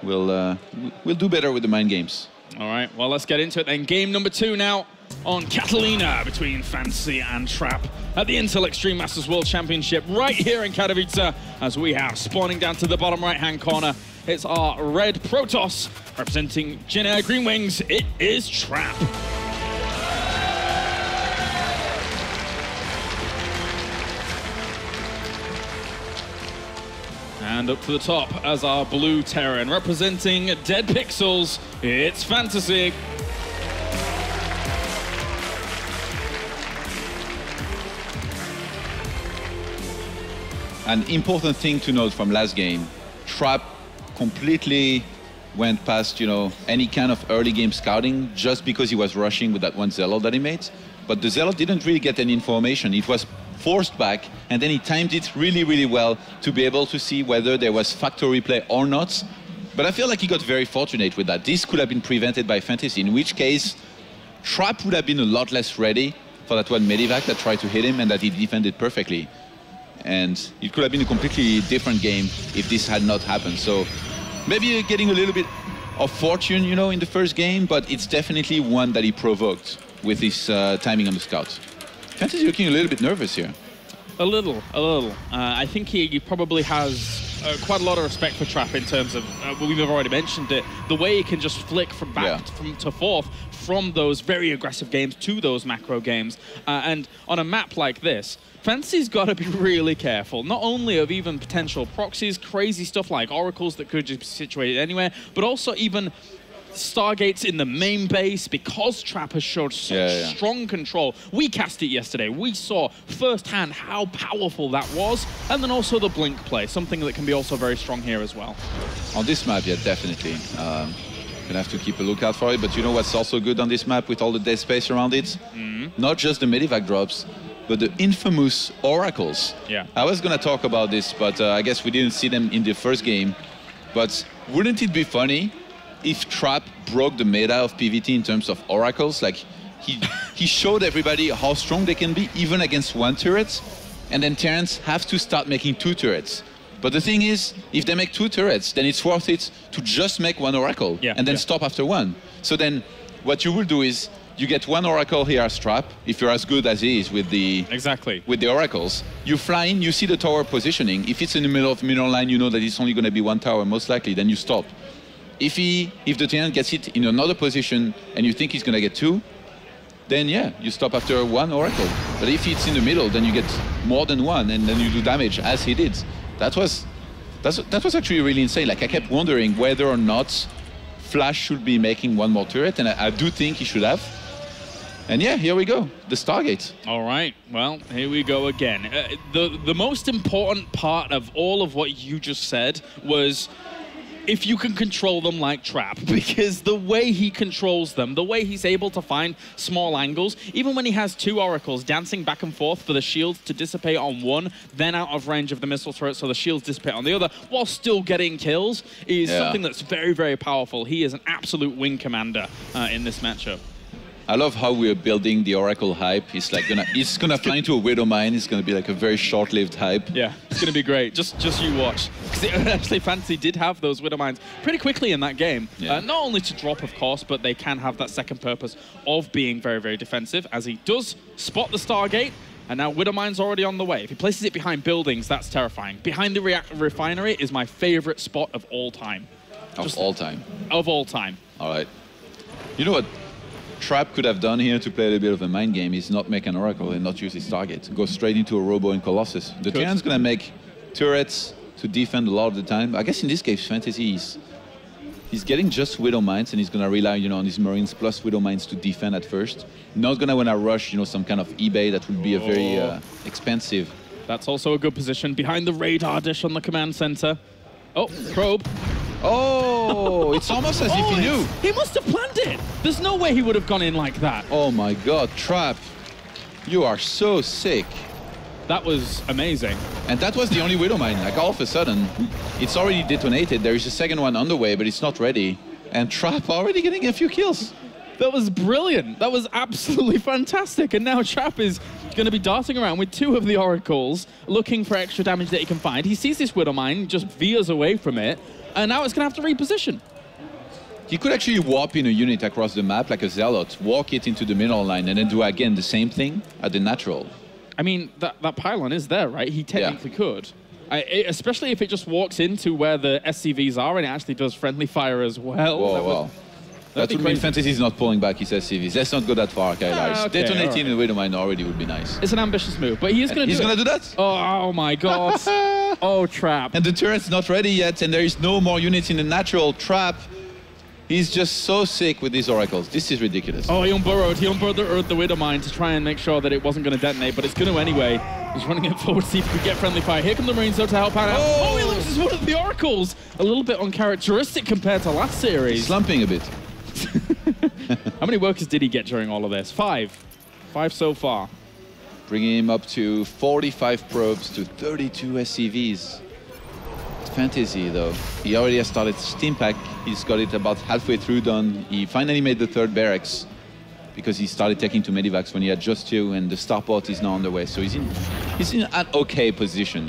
will do better with the mind games. All right, well, let's get into it then. Game number 2 now on Catalina between Fantasy and Trap at the Intel Extreme Masters World Championship right here in Katowice, as we have spawning down to the bottom right-hand corner. It's our red Protoss representing Jin Air Green Wings. It is Trap. And up to the top as our blue Terran, representing Dead Pixels, it's Fantasy. An important thing to note from last game, Trap completely went past, you know, any kind of early game scouting just because he was rushing with that one Zealot that he made. But the Zealot didn't really get any information. It was forced back, and then he timed it really, really well to be able to see whether there was factory play or not. But I feel like he got very fortunate with that. This could have been prevented by Fantasy, in which case Trap would have been a lot less ready for that one Medivac that tried to hit him and that he defended perfectly. And it could have been a completely different game if this had not happened. So maybe getting a little bit of fortune, you know, in the first game, but it's definitely one that he provoked with his timing on the scout. Fantasy looking a little bit nervous here. A little. I think he probably has quite a lot of respect for Trap in terms of, we've already mentioned it, the way he can just flick from back to forth from those very aggressive games to those macro games. And on a map like this, Fantasy's got to be really careful, not only of even potential proxies, crazy stuff like oracles that could just be situated anywhere, but also even Stargates in the main base, because Trap has showed such strong control. We cast it yesterday. We saw firsthand how powerful that was, and then also the blink play, something that can be also very strong here as well. On this map, yeah, definitely. Gonna have to keep a lookout for it, but you know what's also good on this map with all the dead space around it? Not just the Medivac drops, but the infamous oracles. Yeah. I was gonna talk about this, but I guess we didn't see them in the first game. But wouldn't it be funny if Trap broke the meta of PvT in terms of oracles? Like, he showed everybody how strong they can be, even against one turret, and then Terrans have to start making 2 turrets. But the thing is, if they make 2 turrets, then it's worth it to just make 1 oracle, and then stop after 1. So then, what you will do is, you get 1 oracle here as Trap, if you're as good as he is with the with the oracles. You fly in, you see the tower positioning. If it's in the middle of middle line, you know that it's only going to be 1 tower, most likely, then you stop. If the Terran gets hit in another position and you think he's going to get 2, then yeah, you stop after 1 oracle. But if it's in the middle, then you get more than 1, and then you do damage as he did. That was actually really insane. Like, I kept wondering whether or not Flash should be making 1 more turret, and I do think he should have. And yeah, here we go, the Stargate. All right, well, here we go again. The most important part of all of what you just said was if you can control them like Trap, because the way he controls them, the way he's able to find small angles, even when he has 2 oracles dancing back and forth for the shields to dissipate on one, then out of range of the missile turret so the shields dissipate on the other, while still getting kills, is something that's very, very powerful. He is an absolute wing commander in this matchup. I love how we're building the Oracle hype. He's like he's gonna fly into a Widow Mine. It's gonna be like a very short-lived hype. Yeah, it's gonna be great. Just you watch. Because actually, Fantasy did have those Widow Mines pretty quickly in that game. Not only to drop, of course, but they can have that second purpose of being very, very defensive, as he does spot the Stargate. And now Widowmine's already on the way. If he places it behind buildings, that's terrifying. Behind the refinery is my favorite spot of all time. Of all time. Of all time. All right. You know what Trap could have done here to play a little bit of a mind game is not make an Oracle and not use his target. Go straight into a Robo and Colossus. The Terran's going to make turrets to defend a lot of the time. I guess in this case, Fantasy he's getting just Widow Mines and he's going to rely, on his Marines plus Widow Mines to defend at first. Not going to want to rush, some kind of eBay that would be a very expensive. That's also a good position behind the radar dish on the command center. Oh, probe. Oh, it's almost as if he knew. He must have planned it. There's no way he would have gone in like that. Oh my God, Trap, you are so sick. That was amazing. And that was the only Widow Mine. Like all of a sudden, it's already detonated. There is a second one on the way, but it's not ready. And Trap already getting a few kills. That was brilliant. That was absolutely fantastic. And now Trap is going to be darting around with 2 of the Oracles, looking for extra damage that he can find. He sees this Widow Mine, just veers away from it, and now it's going to have to reposition. He could actually warp in a unit across the map like a Zealot, walk it into the middle line, and then do again the same thing at the natural. I mean, that pylon is there, right? He technically could. Especially if it just walks into where the SCVs are and it actually does friendly fire as well. Whoa. That would mean Fantasy's not pulling back his SCVs. Let's not go that far, Kylars. Okay, Detonating the Widow Mine already would be nice. It's an ambitious move, but he's going to do He's going to do that? Oh my God. Oh, Trap. And the turret's not ready yet, and there is no more units in the natural. Trap, he's just so sick with these Oracles. This is ridiculous. Oh, he unburrowed. He unburrowed the Widow Mine to try and make sure that it wasn't going to detonate, but it's going to anyway. He's running it forward to see if he could get friendly fire. Here come the Marines, though, to help out. Oh, he loses one of the Oracles. A little bit uncharacteristic compared to last series. He's slumping a bit. How many workers did he get during all of this? 5. 5 so far. Bringing him up to 45 probes to 32 SCVs. Fantasy, though. He already has started Steam Pack. He's got it about halfway through done. He finally made the 3rd barracks because he started taking to Medivacs when he had just 2, and the starport is now on the way. So he's in an okay position,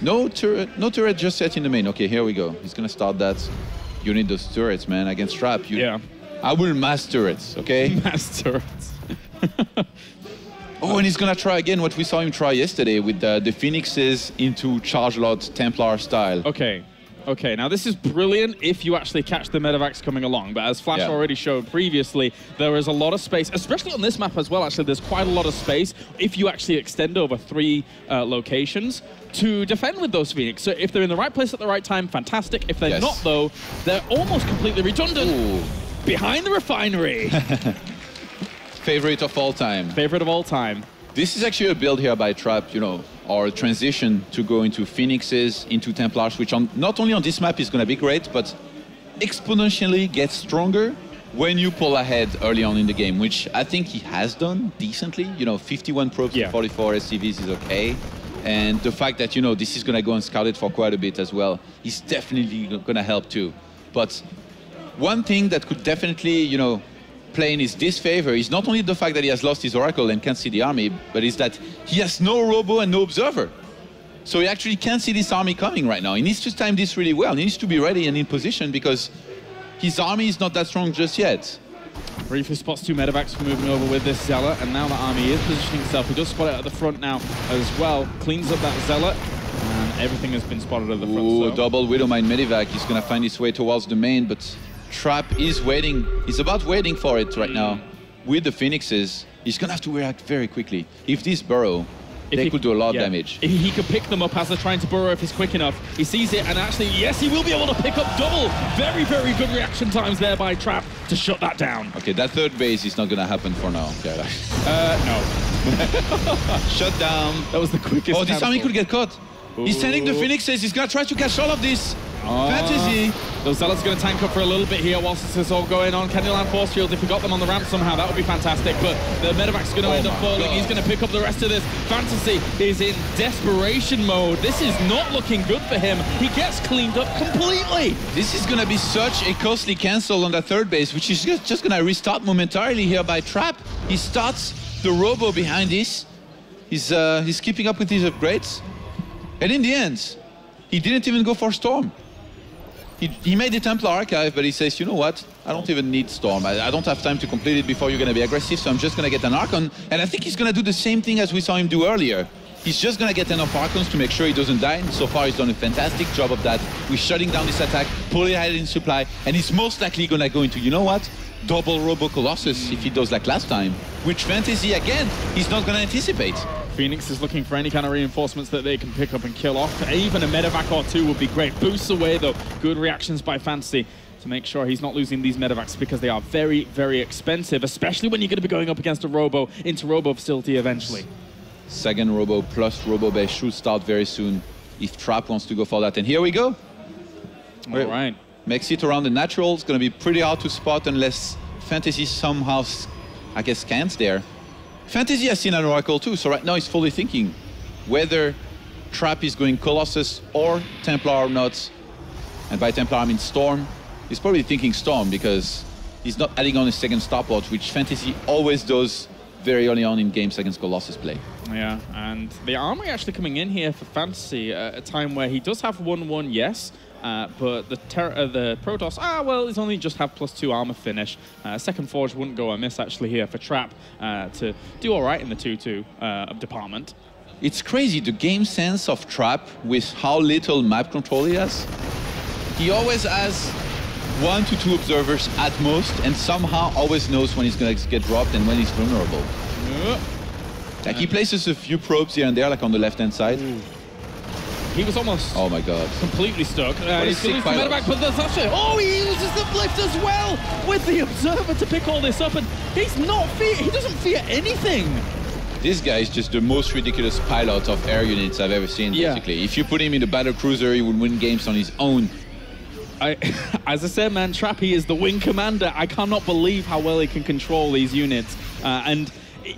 No turret just yet in the main. Okay, here we go. He's gonna start that. You need those turrets, man, against Trap. Yeah. I will mass turrets, okay? Mass turrets. Oh, and he's gonna try again what we saw him try yesterday with the Phoenixes into Charge Lot Templar style. Okay, now this is brilliant if you actually catch the Medivacs coming along, but as Flash already showed previously, there is a lot of space, especially on this map as well, actually, there's quite a lot of space if you actually extend over 3 locations to defend with those Phoenix. So if they're in the right place at the right time, fantastic. If they're not, though, they're almost completely redundant. Ooh. Behind the refinery. Favorite of all time. Favorite of all time. This is actually a build here by Trap, or a transition to go into Phoenixes, into Templars, which not only on this map is going to be great, but exponentially gets stronger when you pull ahead early on in the game, which I think he has done decently. 51 probes to 44 SCVs is okay. And the fact that, this is going to go unscouted for quite a bit as well is definitely going to help too. But one thing that could definitely, play in his disfavor is not only the fact that he has lost his Oracle and can't see the army, but is that he has no Robo and no Observer. So he actually can't see this army coming right now. He needs to time this really well. He needs to be ready and in position because his army is not that strong just yet. Briefly spots 2 Medivacs moving over with this Zealot, and now the army is positioning itself. He does spot it at the front now as well. Cleans up that Zealot, and everything has been spotted at the front. Ooh, double Widowmine Medivac. He's going to find his way towards the main, but Trap is waiting. He's about waiting for it right now. With the Phoenixes, he's going to have to react very quickly. If this burrow, they could do a lot of damage. If he could pick them up as they're trying to burrow if he's quick enough. He sees it, and actually, yes, he will be able to pick up double. Very, very good reaction times there by Trap to shut that down. Okay, that 3rd base is not going to happen for now. No. Shut down. That was the quickest. Oh, this army could get caught. Ooh. He's sending the Phoenixes. He's going to try to catch all of this. Fantasy. Those Zealots are going to tank up for a little bit here whilst this is all going on. Can he land force fields? If he got them on the ramp somehow, that would be fantastic. But the Medivac's going to end up falling. God. He's going to pick up the rest of this. Fantasy is in desperation mode. This is not looking good for him. He gets cleaned up completely. This is going to be such a costly cancel on the 3rd base, which is just going to restart momentarily here by Trap. He starts the Robo behind this. He's keeping up with his upgrades. And in the end, he didn't even go for Storm. He made the Templar Archive, but he says, you know what? I don't even need Storm. I don't have time to complete it before you're going to be aggressive, so I'm just going to get an Archon. And I think he's going to do the same thing as we saw him do earlier. He's just going to get enough Archons to make sure he doesn't die. And so far, he's done a fantastic job of that. We're shutting down this attack, pulling ahead in supply, and he's most likely going to go into, you know what? Double Robo Colossus if he does like last time. Which Fantasy, again, he's not going to anticipate. Phoenix is looking for any kind of reinforcements that they can pick up and kill off. Even a medevac or two would be great. Boosts away, though. Good reactions by Fantasy to make sure he's not losing these medevacs because they are very, very expensive, especially when you're going to be going up against a Robo into Robo facility eventually. Second Robo plus Robo Bay should start very soon if Trap wants to go for that. And here we go. All right. Makes it around the natural. It's going to be pretty hard to spot unless Fantasy somehow, I guess, scans there. Fantasy has seen an Oracle too, so right now he's fully thinking whether Trap is going Colossus or Templar or not. And by Templar I mean Storm. He's probably thinking Storm because he's not adding on a second starport, which Fantasy always does very early on in games against Colossus play. Yeah, and the armory actually coming in here for Fantasy at a time where he does have 1-1, yes. But the Protoss, well, he's only just have +2 armor finish. Second Forge wouldn't go amiss actually here for Trap to do all right in the 2-2 department. It's crazy, the game sense of Trap with how little map control he has. He always has 1 to 2 observers at most, and somehow always knows when he's going to get dropped and when he's vulnerable. Like he places a few probes here and there, like on the left-hand side. Ooh. He was almost completely stuck. He's going to lose the medevac, but there's actually... Oh, he uses the lift as well with the observer to pick all this up, and he's not he doesn't fear anything. This guy is just the most ridiculous pilot of air units I've ever seen, basically. If you put him in a battle cruiser, he would win games on his own. As I said, man, Trap, he is the wing commander. I cannot believe how well he can control these units. And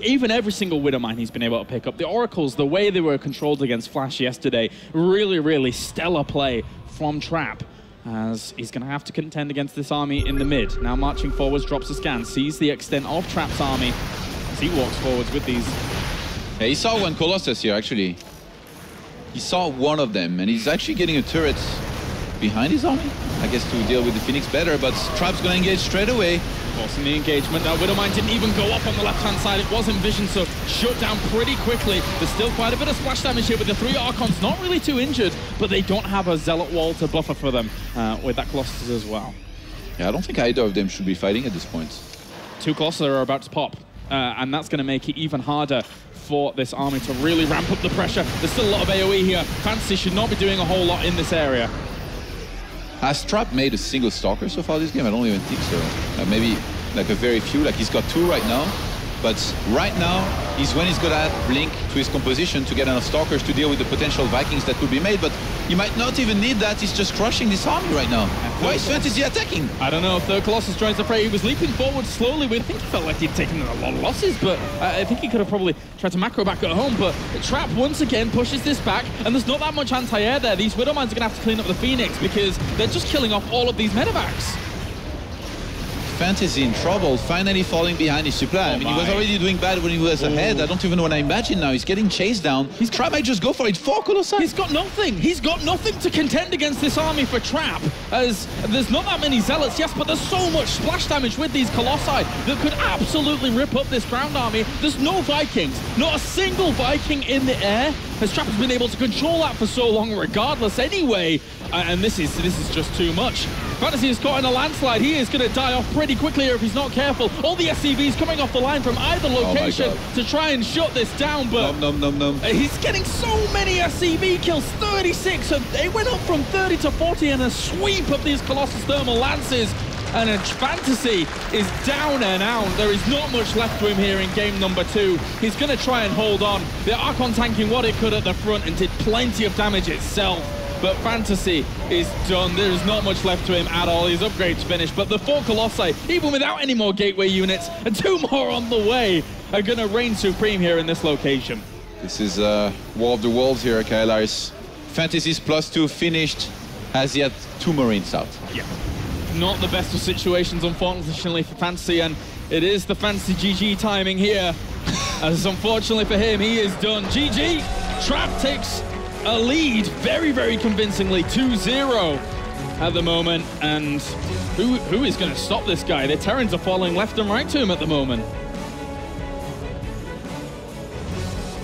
even every single Widowmine he's been able to pick up. The Oracles, the way they were controlled against Flash yesterday, really, really stellar play from Trap, as he's going to have to contend against this army in the mid. Now marching forwards, drops a scan, sees the extent of Trap's army as he walks forwards with these. Yeah, he saw one Colossus here, actually. He saw one of them, and he's actually getting a turret behind his army, I guess, to deal with the Phoenix better, but Trap's going to engage straight away. Forcing the engagement. Now, Widowmine didn't even go up on the left-hand side. It was envisioned, so shut down pretty quickly. There's still quite a bit of splash damage here with the 3 Archons. Not really too injured, but they don't have a Zealot wall to buffer for them with that Colossus as well. Yeah, I don't think either of them should be fighting at this point. 2 Colossus are about to pop, and that's going to make it even harder for this army to really ramp up the pressure. There's still a lot of AoE here. Fantasy should not be doing a whole lot in this area. Has Trap made a single Stalker so far this game? I don't even think so. Maybe like a very few, like he's got 2 right now. But right now is when he's going to add Blink to his composition to get enough Stalkers to deal with the potential Vikings that could be made. But he might not even need that. He's just crushing this army right now. Why is Fantasy attacking? I don't know. If the Colossus joins the fray, he was leaping forward slowly. I think he felt like he'd taken a lot of losses, but I think he could have probably tried to macro back at home. But Trap once again pushes this back, and there's not that much anti-air there. These Widowmines are going to have to clean up the Phoenix because they're just killing off all of these medevacs. Fantasy in trouble, finally falling behind his supply. I mean, he was already doing bad when he was ahead. I don't even know what I imagine now. He's getting chased down. Trap might just go for it. 4 Colossi. He's got nothing. He's got nothing to contend against this army for Trap. As there's not that many Zealots, yes, but there's so much splash damage with these Colossi that could absolutely rip up this ground army. There's no Vikings. Not a single Viking in the air. As Trap has been able to control that for so long regardless anyway. And this is just too much. Fantasy is caught in a landslide. He is going to die off pretty quickly here if he's not careful. All the SCVs coming off the line from either location to try and shut this down, but he's getting so many SCV kills, 36. So they went up from 30 to 40 in a sweep of these Colossus Thermal Lances. And Fantasy is down and out. There is not much left to him here in game number 2. He's going to try and hold on. The Archon tanking what it could at the front and did plenty of damage itself. But Fantasy is done. There is not much left to him at all. His upgrade's finished. But the 4 Colossi, even without any more gateway units, and 2 more on the way, are going to reign supreme here in this location. This is War of the Worlds here, Kailaris. Fantasy's +2 finished. Has yet 2 Marines out. Yeah. Not the best of situations, unfortunately, for Fantasy, and it is the Fantasy GG timing here. As unfortunately for him, he is done. GG. Trap takes a lead very, very convincingly, 2-0. at the moment, and who is going to stop this guy? The Terrans are falling left and right to him at the moment.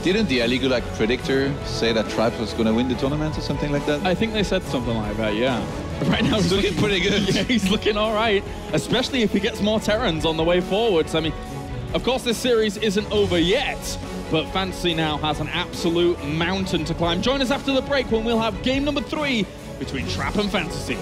Didn't the Aligulac predictor say that Trap was going to win the tournament or something like that? I think they said something like that, yeah. Right now he's looking pretty good. Yeah, he's looking all right, especially if he gets more Terrans on the way forwards. I mean, of course, this series isn't over yet, but Fantasy now has an absolute mountain to climb. Join us after the break when we'll have game number 3 between Trap and Fantasy.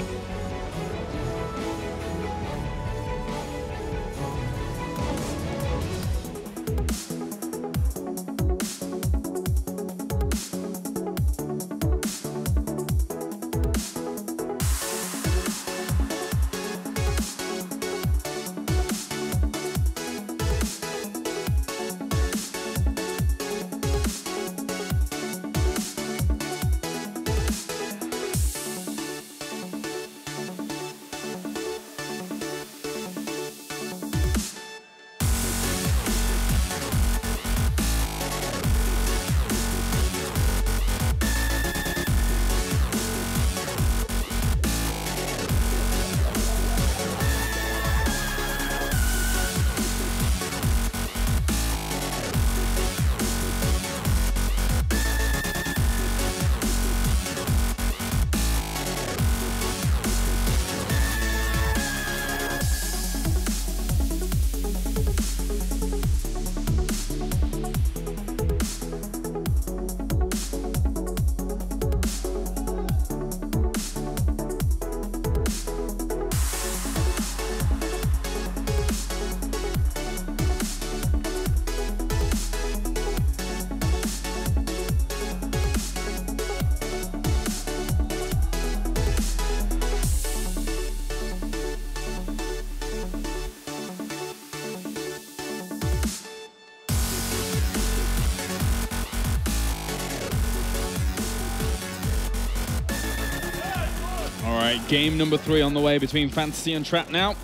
Game number 3 on the way between Fantasy and Trap now,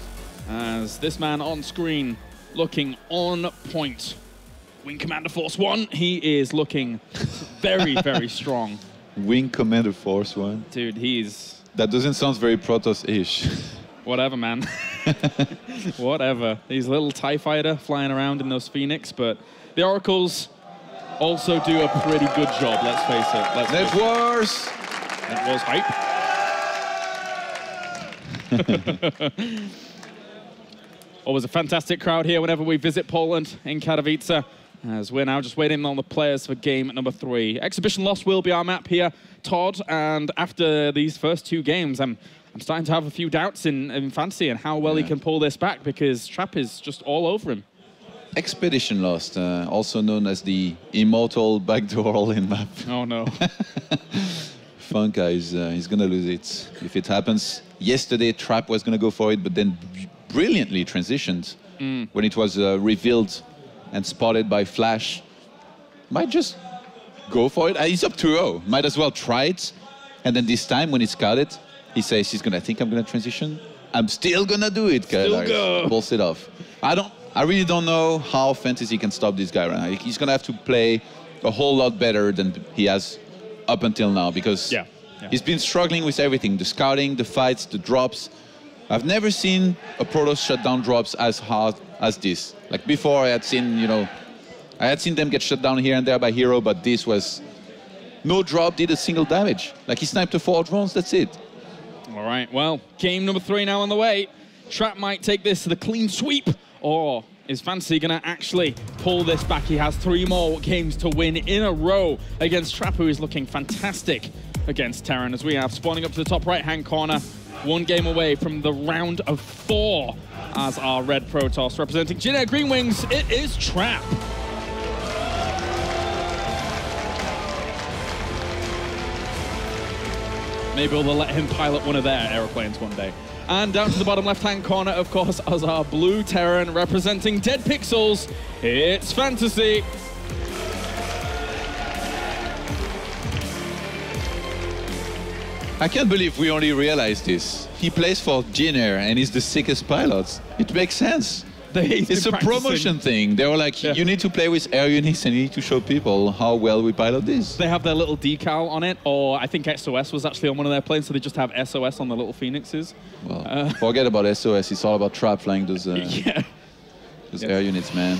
as this man on screen looking on point. Wing Commander Force 1, he is looking very, very strong. Wing Commander Force 1? Dude, he's... That doesn't sound very Protoss-ish. Whatever, man. Whatever. He's a little TIE fighter flying around in those Phoenix, but the Oracles also do a pretty good job, let's face it. Net Wars! Net Wars hype. Always a fantastic crowd here whenever we visit Poland in Katowice, as we're now just waiting on the players for game number 3. Exhibition loss will be our map here, Todd, and after these first 2 games, I'm starting to have a few doubts in Fantasy and how well he can pull this back, because Trap is just all over him. Expedition lost, also known as the immortal backdoor all-in map. Oh no. Funka is gonna lose it if it happens. Yesterday, Trap was gonna go for it, but then brilliantly transitioned when it was revealed and spotted by Flash. Might just go for it. He's up 2-0. Might as well try it. And then this time, when he scouted, he says I think I'm gonna transition. I'm still gonna do it, guys. Pulls it off. I really don't know how Fantasy can stop this guy right now. He's gonna have to play a whole lot better than he has up until now, because he's been struggling with everything. The scouting, the fights, the drops. I've never seen a Protoss shut down drops as hard as this. Like before, I had seen them get shut down here and there by Hero, but this was no drop, did a single damage. Like he sniped 4 drones, that's it. All right, well, game number 3 now on the way. Trap might take this to the clean sweep, or is Fantasy going to actually pull this back? He has 3 more games to win in a row against Trap, who is looking fantastic against Terran, as we have spawning up to the top right-hand corner. 1 game away from the round of 4 as our red Protoss. Representing Jin Green Wings, it is Trap. Maybe we'll let him pilot one of their aeroplanes one day. And down to the bottom left-hand corner, of course, as our blue Terran representing Dead Pixels, it's Fantasy. I can't believe we only realized this. He plays for Jin and he's the sickest pilot. It makes sense. It's a promotion thing. They were like, you need to play with air units and you need to show people how well we pilot this. They have their little decal on it, or I think SOS was actually on one of their planes, so they just have SOS on the little Phoenixes. Well, forget about SOS. It's all about Trap flying those, those air units, man.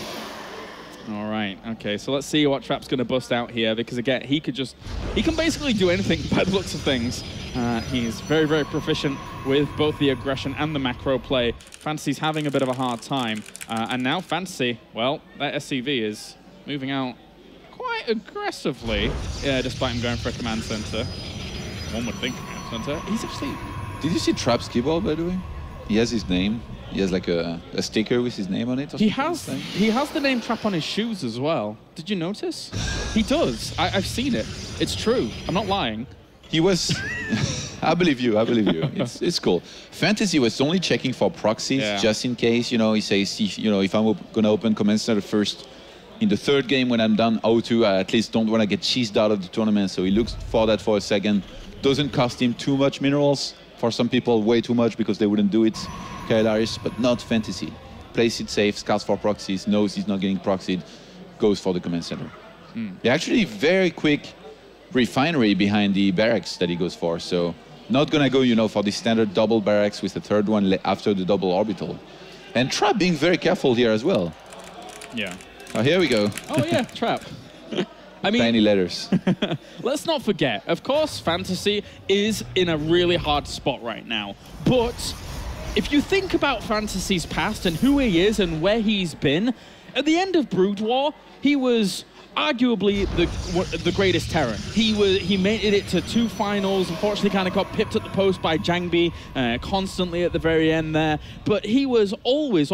All right, okay, so let's see what Trap's going to bust out here, because again, he can basically do anything by the looks of things. He's very, very proficient with both the aggression and the macro play. Fantasy's having a bit of a hard time. And now Fantasy, well, that SCV is moving out quite aggressively, despite him going for a command center. One would think command center. He's actually... Did you see Trap's keyboard, by the way? He has his name. He has like a sticker with his name on it. Or he has the name Trap on his shoes as well. Did you notice? He does. I've seen it. It's true. I'm not lying. He was... I believe you. It's cool. Fantasy was only checking for proxies just in case. You know, he says, if I'm going to open Command Center first in the third game when I'm done 0-2, I at least don't want to get cheesed out of the tournament. So he looks for that for a second. Doesn't cost him too much minerals. For some people, way too much because they wouldn't do it. Kaelaris, but not Fantasy. Plays it safe, scouts for proxies, knows he's not getting proxied, goes for the Command Center. Yeah, actually very quick refinery behind the barracks that he goes for. So not gonna go, for the standard double barracks with the third one after the double orbital. And Trap being very careful here as well. Yeah. Oh, here we go. Oh yeah, Trap. I mean, tiny letters. Let's not forget, of course, Fantasy is in a really hard spot right now. But if you think about Fantasy's past and who he is and where he's been, at the end of Brood War, he was arguably the greatest Terran. He made it to 2 finals. Unfortunately, kind of got pipped at the post by Jangbi constantly at the very end there. But he was always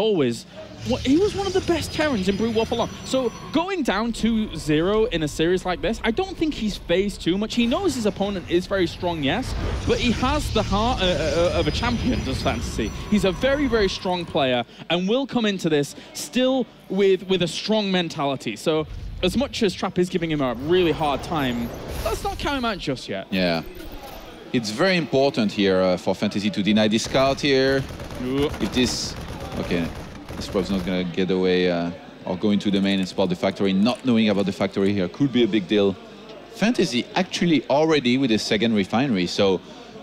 he was one of the best Terrans in Brood War for long. So going down 2-0 in a series like this, I don't think he's phased too much. He knows his opponent is very strong, yes, but he has the heart of a champion, does Fantasy. He's a very, very strong player and will come into this still with a strong mentality. So as much as Trap is giving him a really hard time, let's not count him out just yet. Yeah. It's very important here for Fantasy to deny this scout here. If this... Okay, this prob's not going to get away or go into the main and spot the factory. Not knowing about the factory here could be a big deal. Fantasy actually already with his second refinery. So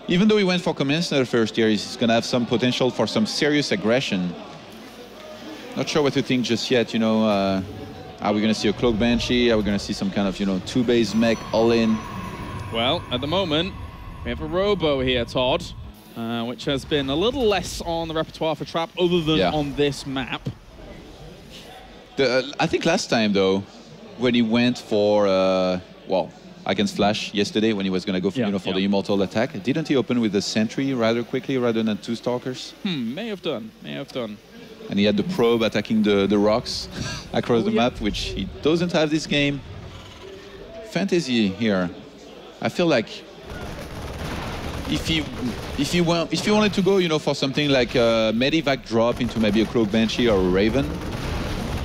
even though he went for Command Center first here, he's going to have some potential for some serious aggression. Not sure what to think just yet, Are we going to see a Cloak Banshee? Are we going to see some kind of, 2-base mech all in? Well, at the moment, we have a Robo here, Todd, which has been a little less on the repertoire for Trap other than on this map. I think last time, though, when he went for, against Flash yesterday, when he was going to go for, the Immortal attack, didn't he open with the Sentry rather quickly rather than 2 Stalkers? May have done. And he had the probe attacking the rocks across the map, which he doesn't have this game. Fantasy here, I feel like if he wanted to go, for something like a Medivac drop into maybe a Cloak Banshee or a Raven,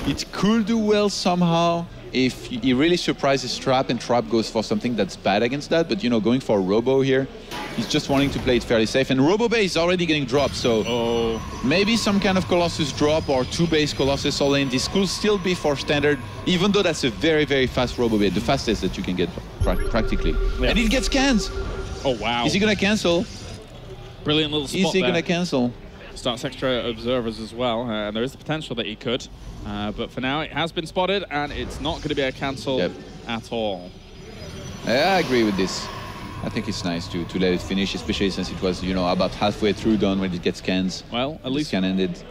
it could do well somehow if he really surprises Trap and Trap goes for something that's bad against that. But, going for a Robo here, he's just wanting to play it fairly safe. And Robo Bay is already getting dropped, so maybe some kind of Colossus drop or 2-base Colossus all in. This could still be for standard, even though that's a very, very fast Robo Bay, the fastest that you can get practically. Yeah. And it gets cans. Oh, wow. Is he going to cancel? Brilliant little spot. Is he going to cancel? Starts extra observers as well, and there is the potential that he could. But for now, it has been spotted, and it's not going to be a cancel at all. Yeah, I agree with this. I think it's nice to let it finish, especially since it was, about halfway through done when it gets scans. Well, at least scan ended.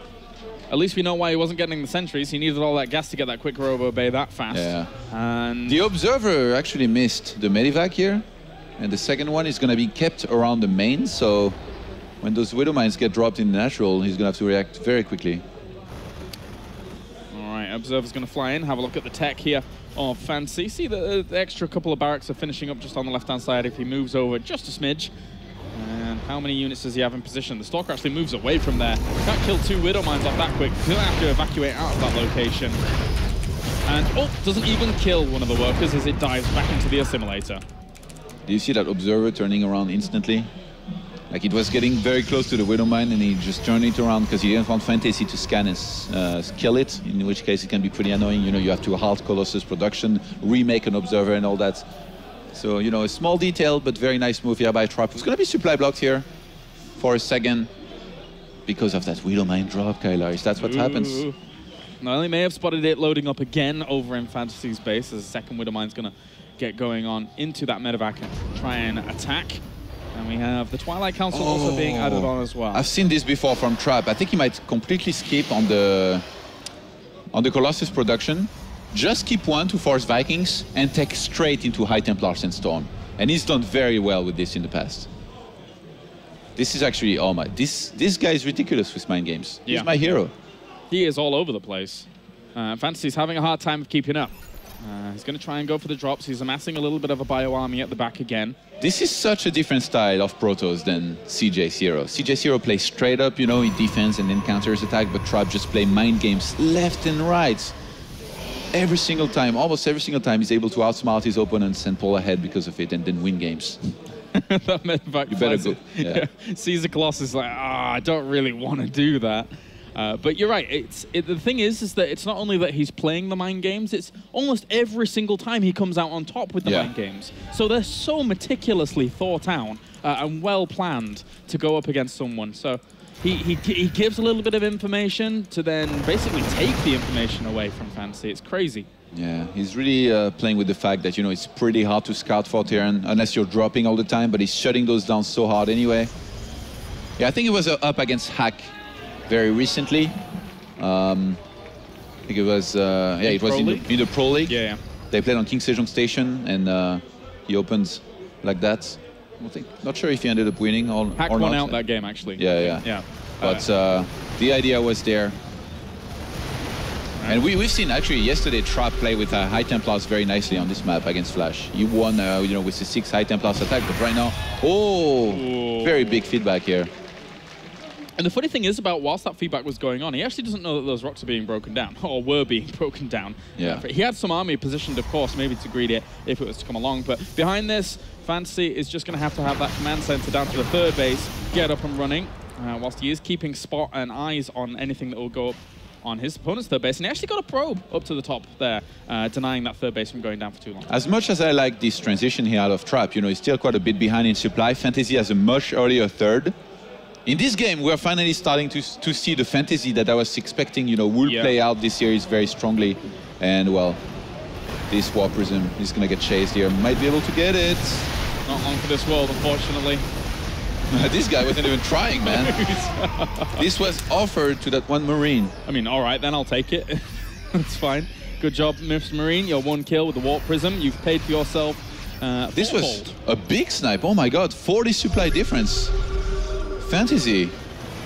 At least we know why he wasn't getting the sentries. He needed all that gas to get that quick Robo Bay that fast. Yeah. And the Observer actually missed the Medivac here, and the second one is going to be kept around the main, so when those Widow Mines get dropped in natural, he's going to have to react very quickly. All right, Observer's going to fly in, have a look at the tech here of Fantasy. See the extra couple of barracks are finishing up just on the left-hand side if he moves over just a smidge. And how many units does he have in position? The Stalker actually moves away from there. Can't kill 2 Widow Mines off that quick. He'll have to evacuate out of that location. And, doesn't even kill one of the workers as it dives back into the assimilator. Do you see that Observer turning around instantly? Like it was getting very close to the Widow Mine, and he just turned it around because he didn't want Fantasy to scan and kill it, in which case it can be pretty annoying. You know, you have to halt Colossus production, remake an Observer and all that. So, you know, a small detail, but very nice move here by Trap. It's going to be supply blocked here for a second because of that Widow Mine drop, Kylar. That's what happens. Not only may have spotted it loading up again over in Fantasy's base, as the second Widow Mine's going to get going on into that medevac and try and attack. And we have the Twilight Council also being added on as well. I've seen this before from Trap. I think he might completely skip on the Colossus production. Just keep one to force Vikings and take straight into High Templars and Storm. And he's done very well with this in the past. This is actually, oh my, this guy is ridiculous with mind games. He's my hero. He is all over the place. Fantasy's having a hard time of keeping up. He's going to try and go for the drops. He's amassing a little bit of a bio army at the back again. This is such a different style of Protoss than CJ0. CJ0 plays straight up, you know, he defends and then counters attack, but Trap just play mind games left and right. Every single time, almost every single time, he's able to outsmart his opponents and pull ahead because of it and then win games. That medevac You better go. Yeah. Sees the Colossus like, I don't really want to do that. But you're right. The thing is that it's not only that he's playing the mind games, it's almost every single time he comes out on top with the mind games. So they're so meticulously thought out and well planned to go up against someone. So he gives a little bit of information to then basically take the information away from Fantasy. It's crazy. Yeah, he's really playing with the fact that, you know, it's pretty hard to scout for Terran unless you're dropping all the time, but he's shutting those down so hard anyway. Yeah, I think it was up against Hack very recently. I think it was, it was in the Pro League. Yeah. They played on King Sejong Station, and he opened like that. Not sure if he ended up winning or not. Hack won out that game, actually. Yeah. But the idea was there. And we've seen actually yesterday Trap play with High Templars very nicely on this map against Flash. He won, you know, with the 6 High Templars attack, but right now, very big feedback here. And the funny thing is about whilst that feedback was going on, he actually doesn't know that those rocks are being broken down, or were being broken down. Yeah. He had some army positioned, of course, maybe to greet it if it was to come along. But behind this, Fantasy is just going to have that command center down to the third base, get up and running, whilst he is keeping spot and eyes on anything that will go up on his opponent's third base. And he actually got a probe up to the top there, denying that third base from going down for too long. As much as I like this transition here out of Trap, you know, he's still quite a bit behind in supply. Fantasy has a much earlier third. In this game, we're finally starting to see the Fantasy that I was expecting, you know, will play out this series very strongly. And, well, this War Prism is going to get chased here. Might be able to get it. Not long for this world, unfortunately. This guy wasn't even trying, man. This was offered to that one Marine. I mean, all right, then I'll take it. That's fine. Good job, Mr. Marine. Your 1 kill with the Warp Prism. You've paid for yourself. This was a big snipe. Oh my god, 40 supply difference. Fantasy.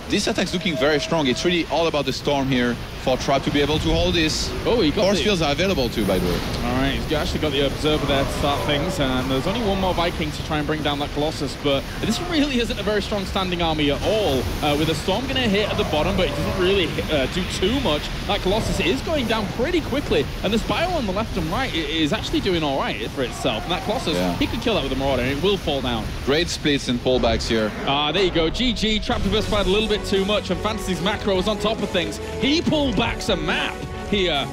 This attack's looking very strong. It's really all about the Storm here for Trap to be able to hold this. Oh, he got Force fields are available too, by the way. All right, he's actually got the Observer there to start things, and there's only one more Viking to try and bring down that Colossus, but this really isn't a very strong standing army at all. With the Storm going to hit at the bottom, but it doesn't really do too much. That Colossus is going down pretty quickly, and this bio on the left and right is actually doing all right for itself. And that Colossus, he could kill that with a Marauder, and it will fall down. Great splits and pullbacks here. There you go. GG. Trap diversified a little bit too much, and Fantasy's macro is on top of things. He pulled back some map here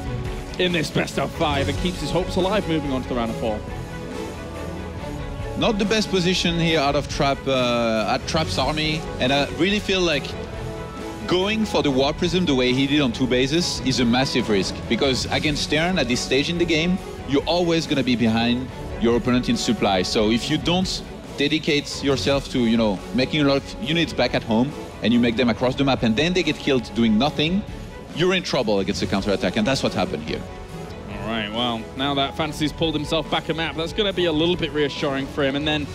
in this best of 5 and keeps his hopes alive moving on to the round of 4. Not the best position here out of Trap at Trap's army, and I really feel like going for the War Prism the way he did on 2 bases is a massive risk, because against Terran at this stage in the game, you're always going to be behind your opponent in supply. So if you don't dedicate yourself to, you know, making a lot of units back at home, and you make them across the map, and then they get killed doing nothing, you're in trouble against the counter-attack, and that's what happened here. All right, well, now that Fantasy's pulled himself back a map, that's going to be a little bit reassuring for him. And then,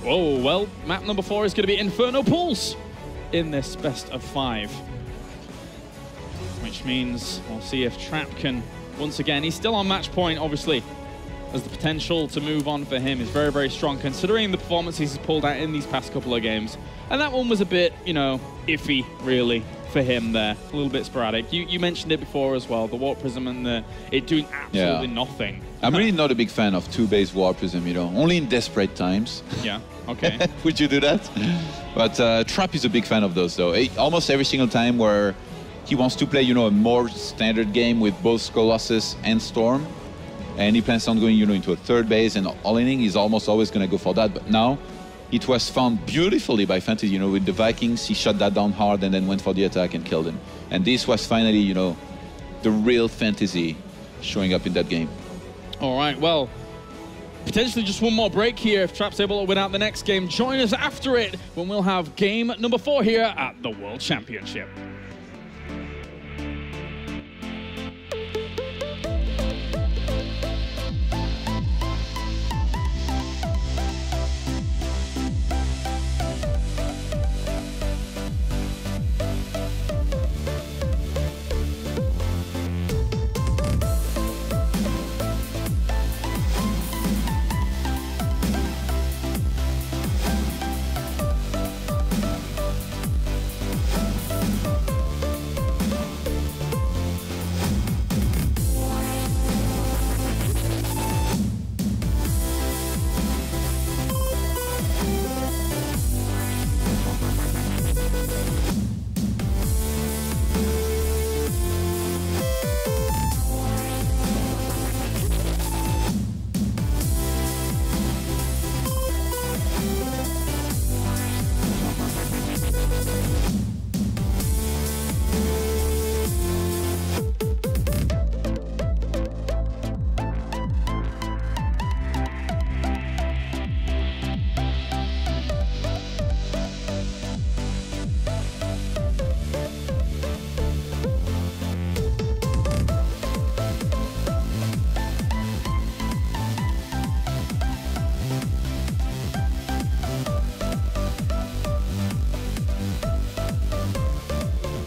oh, well, map number 4 is going to be Inferno Pulse in this best of 5. Which means we'll see if Trap can, once again, he's still on match point, obviously. as the potential to move on for him is very, very strong, considering the performances he's pulled out in these past couple of games. And that one was a bit, you know, iffy, really, for him there. A little bit sporadic. You mentioned it before as well, the Warp Prism and it doing absolutely nothing. I'm really not a big fan of 2-base Warp Prism, you know, only in desperate times. Yeah, okay. Would you do that? But Trap is a big fan of those, though. Almost every single time where he wants to play, you know, a more standard game with both Colossus and Storm, and he plans on going, you know, into a third base and all-inning, he's almost always going to go for that. But now, it was found beautifully by Fantasy, you know, with the Vikings, he shut that down hard and then went for the attack and killed him. And this was finally, you know, the real Fantasy showing up in that game. All right, well, potentially just one more break here. If Trap's able to win out the next game, join us after it when we'll have game number 4 here at the World Championship.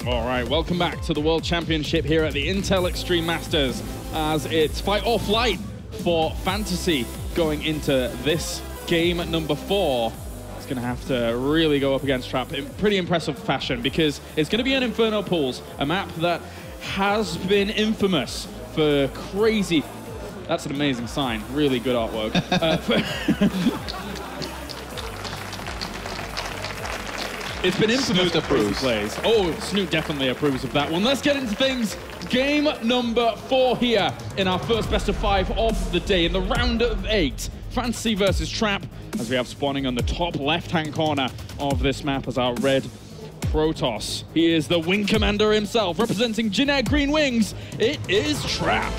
All right, welcome back to the World Championship here at the Intel Extreme Masters, as it's fight or flight for Fantasy going into this game number 4. It's going to have to really go up against Trap in pretty impressive fashion, because it's going to be an Inferno Pools, a map that has been infamous for crazy... That's an amazing sign. Really good artwork. It's been infamous for crazy plays. Oh, Snoot definitely approves of that one. Let's get into things. Game number 4 here in our first best of 5 of the day in the round of 8. Fantasy versus Trap, as we have spawning on the top left-hand corner of this map as our red Protoss. He is the Wing Commander himself, representing Jinair Green Wings. It is Trap.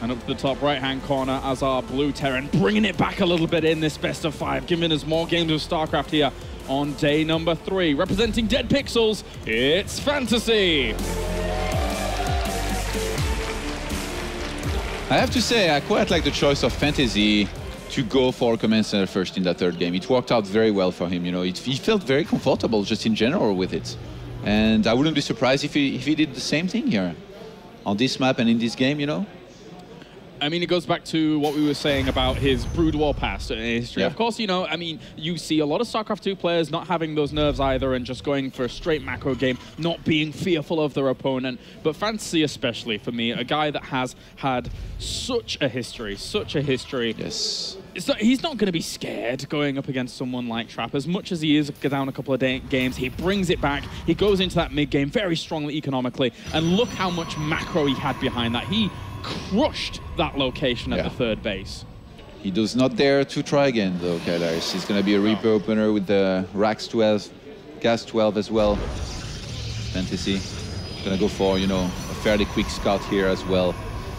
And up to the top right-hand corner as our blue Terran, bringing it back a little bit in this best of 5, giving us more games of StarCraft here on day number 3. Representing Dead Pixels, it's Fantasy. I have to say, I quite like the choice of Fantasy to go for Command Center first in that third game. It worked out very well for him, you know. He felt very comfortable just in general with it. And I wouldn't be surprised if he did the same thing here on this map and in this game, you know. I mean, it goes back to what we were saying about his Brood War past in history. Yeah. Of course, you know, I mean, you see a lot of StarCraft 2 players not having those nerves either and just going for a straight macro game, not being fearful of their opponent. But Fantasy especially, for me, a guy that has had such a history. Yes. He's not going to be scared going up against someone like Trap. As much as he is down a couple of games, he brings it back. He goes into that mid-game very strongly economically. And look how much macro he had behind that. He crushed that location at the third base. He does not dare to try again, though, Katowice. He's going to be a Reaper opener with the Rax 12, Gas 12 as well. Fantasy. Going to go for, you know, a fairly quick scout here as well.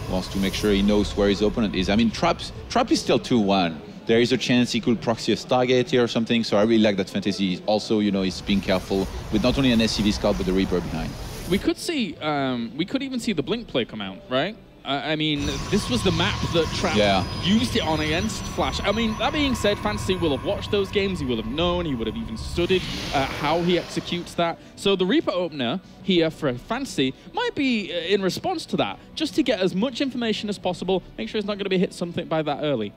Wants to make sure he knows where his opponent is. I mean, Trap is still 2-1. There is a chance he could proxy a Stargate here or something, so I really like that Fantasy also, you know, is being careful with not only an SCV scout, but the Reaper behind. We could see, we could even see the Blink play come out, right? I mean, this was the map that Trap used it on against Flash. I mean, that being said, Fantasy will have watched those games, he will have known, he would have even studied how he executes that. So the Reaper opener here for Fantasy might be in response to that, just to get as much information as possible, make sure he's not going to be hit something by that early.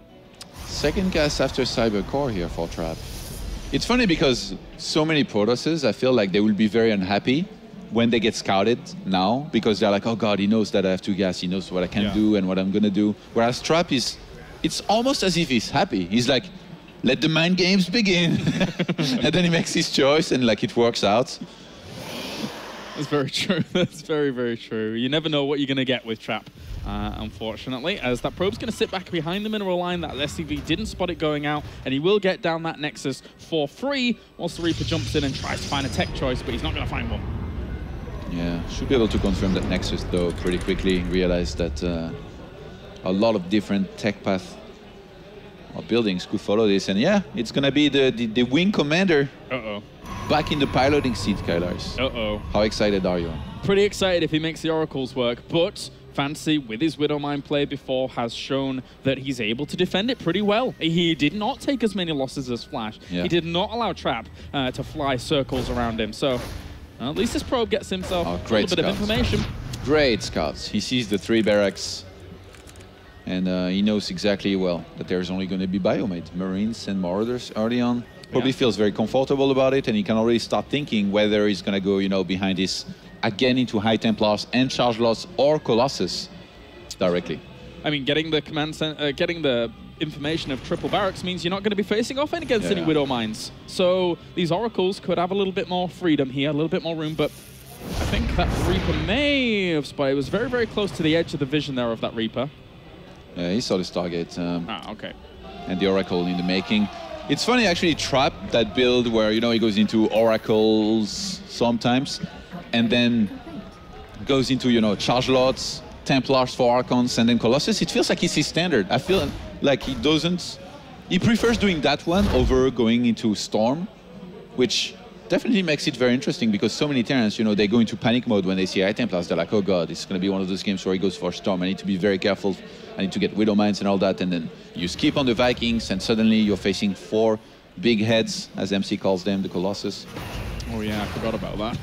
Second guess after Cyber Core here for Trap. It's funny because so many Protosses, I feel like they will be very unhappy when they get scouted now, because they're like, oh God, he knows that I have 2 gas, he knows what I can do and what I'm gonna do. Whereas Trap is, it's almost as if he's happy. He's like, let the mind games begin. And then he makes his choice and like it works out. That's very true. That's very, very true. You never know what you're gonna get with Trap. Unfortunately, as that probe's going to sit back behind the mineral line. That SCV didn't spot it going out, and he will get down that Nexus for free whilst the Reaper jumps in and tries to find a tech choice, but he's not going to find one. Yeah, should be able to confirm that Nexus, though, pretty quickly. Realize that a lot of different tech paths or buildings could follow this, and yeah, it's going to be the wing commander back in the piloting seat, Kylars. How excited are you? Pretty excited if he makes the Oracles work, but Fantasy, with his Widowmine play before, has shown that he's able to defend it pretty well. He did not take as many losses as Flash. Yeah. He did not allow Trap to fly circles around him. So at least this probe gets himself a little bit of information. Great scouts. He sees the 3 barracks. And he knows exactly, well, that there's only going to be Biomate, Marines and Marauders early on. Probably feels very comfortable about it, and he can already start thinking whether he's going to go, you know, behind this again into High Templars and Charge Lots or Colossus directly. I mean, getting the getting the information of triple barracks means you're not going to be facing off against any Widow Mines. So these Oracles could have a little bit more freedom here, a little bit more room, but I think that Reaper may have spotted. It was very, very close to the edge of the vision there of that Reaper. Yeah, he saw the Stargate. Okay. And the Oracle in the making. It's funny, actually, Trap, that build where, you know, he goes into Oracles sometimes, and then goes into, you know, Charge Lots, Templars for Archons, and then Colossus. It feels like it's his standard. I feel like he doesn't... He prefers doing that one over going into Storm, which definitely makes it very interesting because so many Terrans, you know, they go into panic mode when they see High Templars. They're like, oh God, it's going to be one of those games where he goes for Storm. I need to be very careful. I need to get Widow Mines and all that. And then you skip on the Vikings, and suddenly you're facing 4 big heads, as MC calls them, the Colossus. Oh yeah, I forgot about that.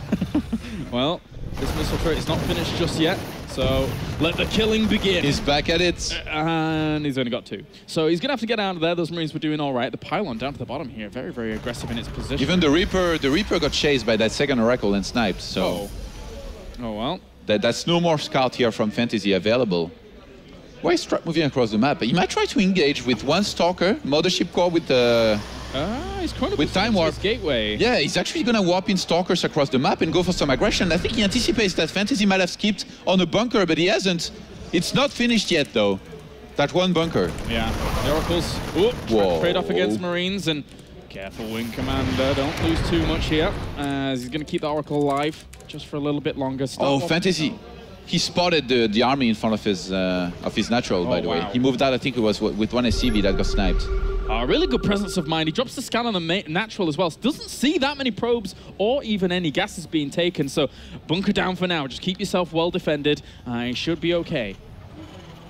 Well, this missile turret is not finished just yet, so let the killing begin. He's back at it. And he's only got 2. So he's going to have to get out of there. Those Marines were doing all right. The pylon down to the bottom here, very, very aggressive in its position. Even the Reaper got chased by that second Oracle and sniped, so... Oh well. That's no more scout here from Fantasy available. Why is Trap moving across the map? He might try to engage with 1 Stalker, Mothership Core with he's with Time Warp. Gateway. Yeah, he's actually going to warp in Stalkers across the map and go for some aggression. I think he anticipates that Fantasy might have skipped on a bunker, but he hasn't. It's not finished yet, though. That 1 bunker. Yeah, the Oracles trade off against Marines, and careful, Wing Commander. Don't lose too much here, as he's going to keep the Oracle alive just for a little bit longer. Fantasy. He spotted the army in front of his natural, by the way. He moved out, I think it was with 1 SCV that got sniped. Really good presence of mind. He drops the scan on the natural as well. Doesn't see that many probes or even any gases being taken. So bunker down for now. Just keep yourself well defended. He should be okay.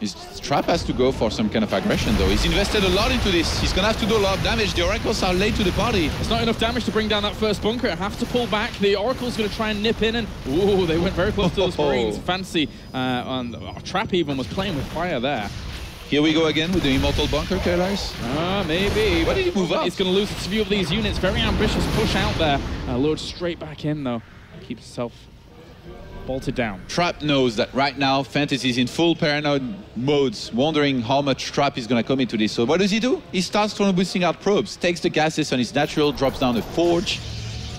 His Trap has to go for some kind of aggression, though. He's invested a lot into this. He's going to have to do a lot of damage. The Oracles are late to the party. It's not enough damage to bring down that first bunker. I have to pull back. The Oracle's going to try and nip in, and ooh, they went very close to those Marines. Fancy. Trap even was playing with fire there. Here we go again with the Immortal Bunker, Kylars. Maybe. Why did he move up? He's going to lose its view of these units. Very ambitious push out there. Lured straight back in, though. Keeps himself bolted down. Trap knows that right now Fantasy is in full paranoid modes, wondering how much Trap is going to come into this. So what does he do? He starts boosting out probes, takes the gases on his natural, drops down a Forge.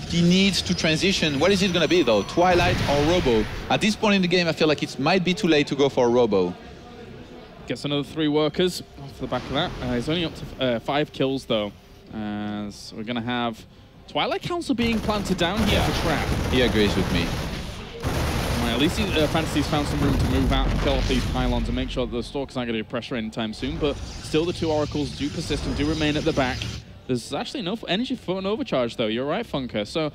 He needs to transition. What is it going to be, though? Twilight or Robo? At this point in the game, I feel like it might be too late to go for a Robo. Gets another 3 workers off the back of that. He's only up to 5 kills, though. So we're going to have Twilight Council being planted down here for Trap. He agrees with me. Right, at least Fantasy's found some room to move out and kill off these pylons and make sure that the Stalkers aren't going to do pressure anytime soon. But still, the 2 Oracles do persist and do remain at the back. There's actually no energy for an overcharge, though. You're right, Funker. So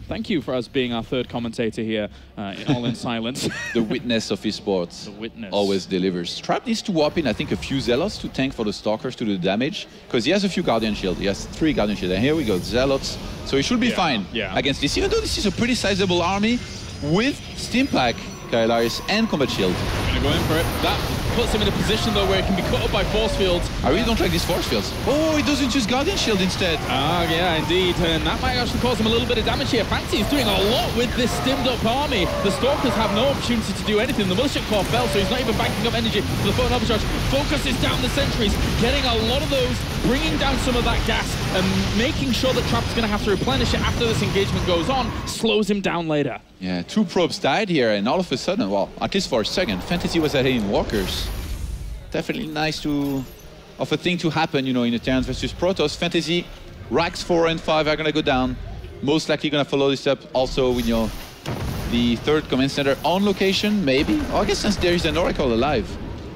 thank you for us being our third commentator here, all in silence. The witness of esports. The witness. Always delivers. Trap needs to warp in, I think, a few Zealots to tank for the Stalkers to do the damage, because he has a few Guardian Shield. He has 3 Guardian Shield. And here we go, Zealots. So he should be fine against this, even though this is a pretty sizable army with Steampack, Katowice, and Combat Shield. Gonna go in for it. That puts him in a position, though, where it can be cut up by force fields. I really don't like these force fields. Oh, he doesn't use Guardian Shield instead. Ah, yeah, indeed. And that might actually cause him a little bit of damage here. Fancy is doing a lot with this stimmed-up army. The Stalkers have no opportunity to do anything. The Militia Corps fell, so he's not even banking up energy for the phone overcharge. Focuses down the sentries, getting a lot of those, bringing down some of that gas, and making sure that Trap's going to have to replenish it after this engagement goes on, slows him down later. Yeah, 2 probes died here, and all of a sudden, well, at least for a second, Fantasy was ahead in Walkers. Definitely nice of a thing to happen, you know, in a Terran versus Protoss. Fantasy, racks 4 and 5 are gonna go down. Most likely gonna follow this up also with, you know, the 3rd command center on location, maybe. Oh, I guess since there is an Oracle alive,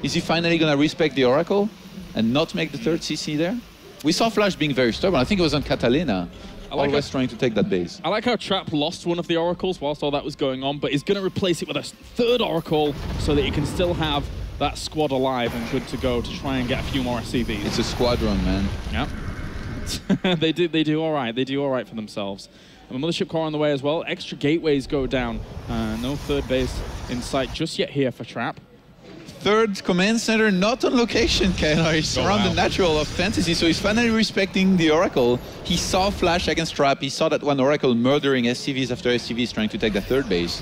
is he finally gonna respect the Oracle and not make the 3rd CC there? We saw Flash being very stubborn. I think it was on Catalina. Always trying to take that base. I like how Trap lost one of the Oracles whilst all that was going on, but he's going to replace it with a 3rd Oracle so that he can still have that squad alive and good to go to try and get a few more SCVs. It's a squadron, man. Yep. they do all right. They do all right for themselves. And the Mothership Core on the way as well. Extra gateways go down. No 3rd base in sight just yet here for Trap. 3rd command center not on location, Katowice, around the natural of Fantasy, so he's finally respecting the Oracle. He saw Flash against Trap, he saw that one Oracle murdering SCVs after SCVs trying to take that 3rd base.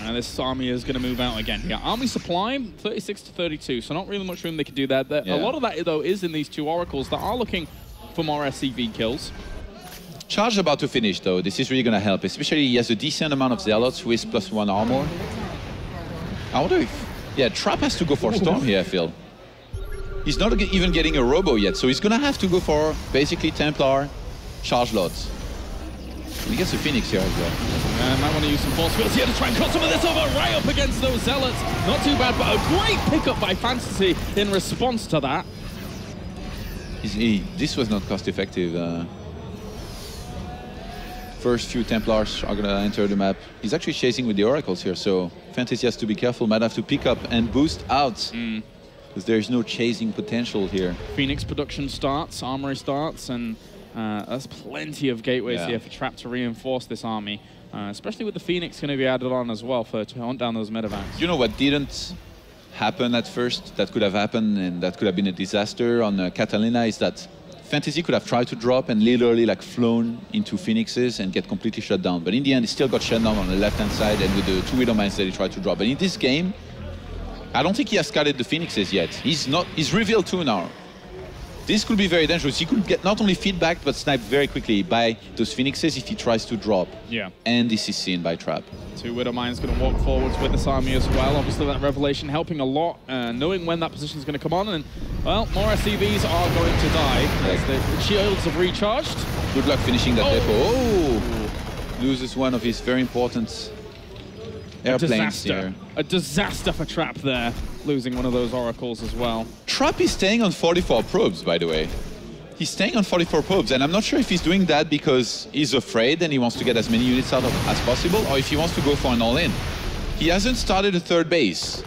And this army is going to move out again. Yeah, army supply, 36 to 32, so not really much room they can do that. A lot of that, though, is in these 2 Oracles that are looking for more SCV kills. Charge about to finish, though. This is really going to help, especially he has a decent amount of Zealots with +1 armor. I wonder if... Yeah, Trap has to go for Storm here, I feel. He's not even getting a Robo yet, so he's gonna have to go for basically Templar, Charge Lots. He gets a Phoenix here as well. And might want to use some force fields here to try and cut some of this over right up against those Zealots. Not too bad, but a great pickup by Fantasy in response to that. This was not cost effective. First few Templars are gonna enter the map. He's actually chasing with the Oracles here, so Fantasy has to be careful, might have to pick up and boost out. Because there's no chasing potential here. Phoenix production starts, armory starts, and there's plenty of gateways here for Trap to reinforce this army. Especially with the Phoenix going to be added on as well to hunt down those medevacs. You know what didn't happen at first, that could have happened, and that could have been a disaster on Catalina, is that Fantasy could have tried to drop and literally like flown into Phoenixes and get completely shut down. But in the end, he still got shut down on the left-hand side and with the 2 Widow Mines that he tried to drop. But in this game, I don't think he has scouted the Phoenixes yet. He's revealed 2 now. This could be very dangerous. He could get not only feedback, but sniped very quickly by those Phoenixes if he tries to drop. Yeah. And this is seen by Trap. 2 Widow Mines going to walk forwards with this army as well. Obviously, that Revelation helping a lot, knowing when that position is going to come on. And, well, more SCVs are going to die as the shields have recharged. Good luck finishing that depot. Oh! Loses one of his very important airplanes here. A disaster for Trap there, losing one of those Oracles as well. Trap is staying on 44 probes, by the way. He's staying on 44 probes, and I'm not sure if he's doing that because he's afraid and he wants to get as many units out of as possible, or if he wants to go for an all-in. He hasn't started a 3rd base.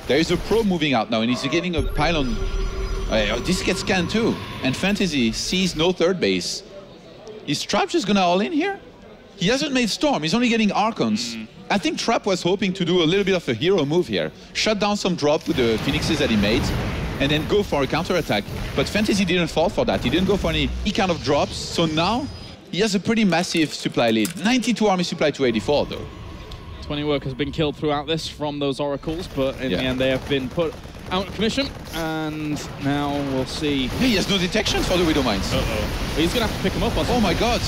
There is a probe moving out now, and he's getting a pylon. This gets scanned too, and Fantasy sees no 3rd base. Is Trap just gonna all-in here? He hasn't made Storm, he's only getting Archons. I think Trap was hoping to do a little bit of a hero move here. Shut down some drop with the Phoenixes that he made, and then go for a counterattack. But Fantasy didn't fall for that. He didn't go for any kind of drops, so now he has a pretty massive supply lead. 92 army supply to 84, though. 20 workers have been killed throughout this from those Oracles, but in the end they have been put out of commission, and now we'll see. Hey, he has no detection for the Widow Mines. He's going to have to pick him up. Oh my god.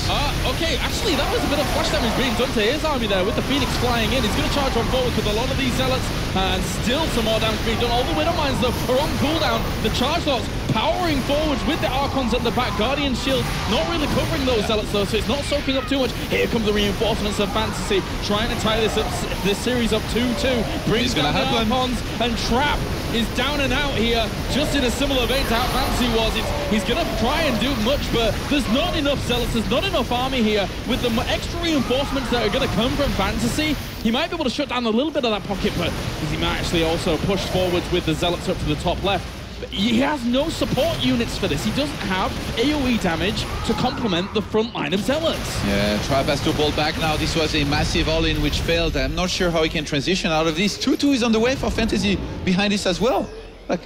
Okay, actually, that was a bit of flash damage being done to his army there with the Phoenix flying in. He's going to charge on forward with a lot of these Zealots, and still some more damage being done. All the Widow Mines, though, are on cooldown. The charge lots powering forwards with the Archons at the back. Guardian Shield not really covering those Zealots, though, so it's not soaking up too much. Here comes the reinforcements of Fantasy, trying to tie this series up 2-2. Brings down the Archons, and Trap is down and out here, just in a similar vein to how Fantasy was. He's going to try and do much, but there's not enough Zealots, there's not enough army here. With the extra reinforcements that are going to come from Fantasy, he might be able to shut down a little bit of that pocket, but he might actually also push forwards with the Zealots up to the top left. But he has no support units for this. He doesn't have AoE damage to complement the front line of Zealots. Yeah, Trap has to pull back now. This was a massive all-in which failed. I'm not sure how he can transition out of this. 2-2 is on the way for Fantasy behind this as well. Like,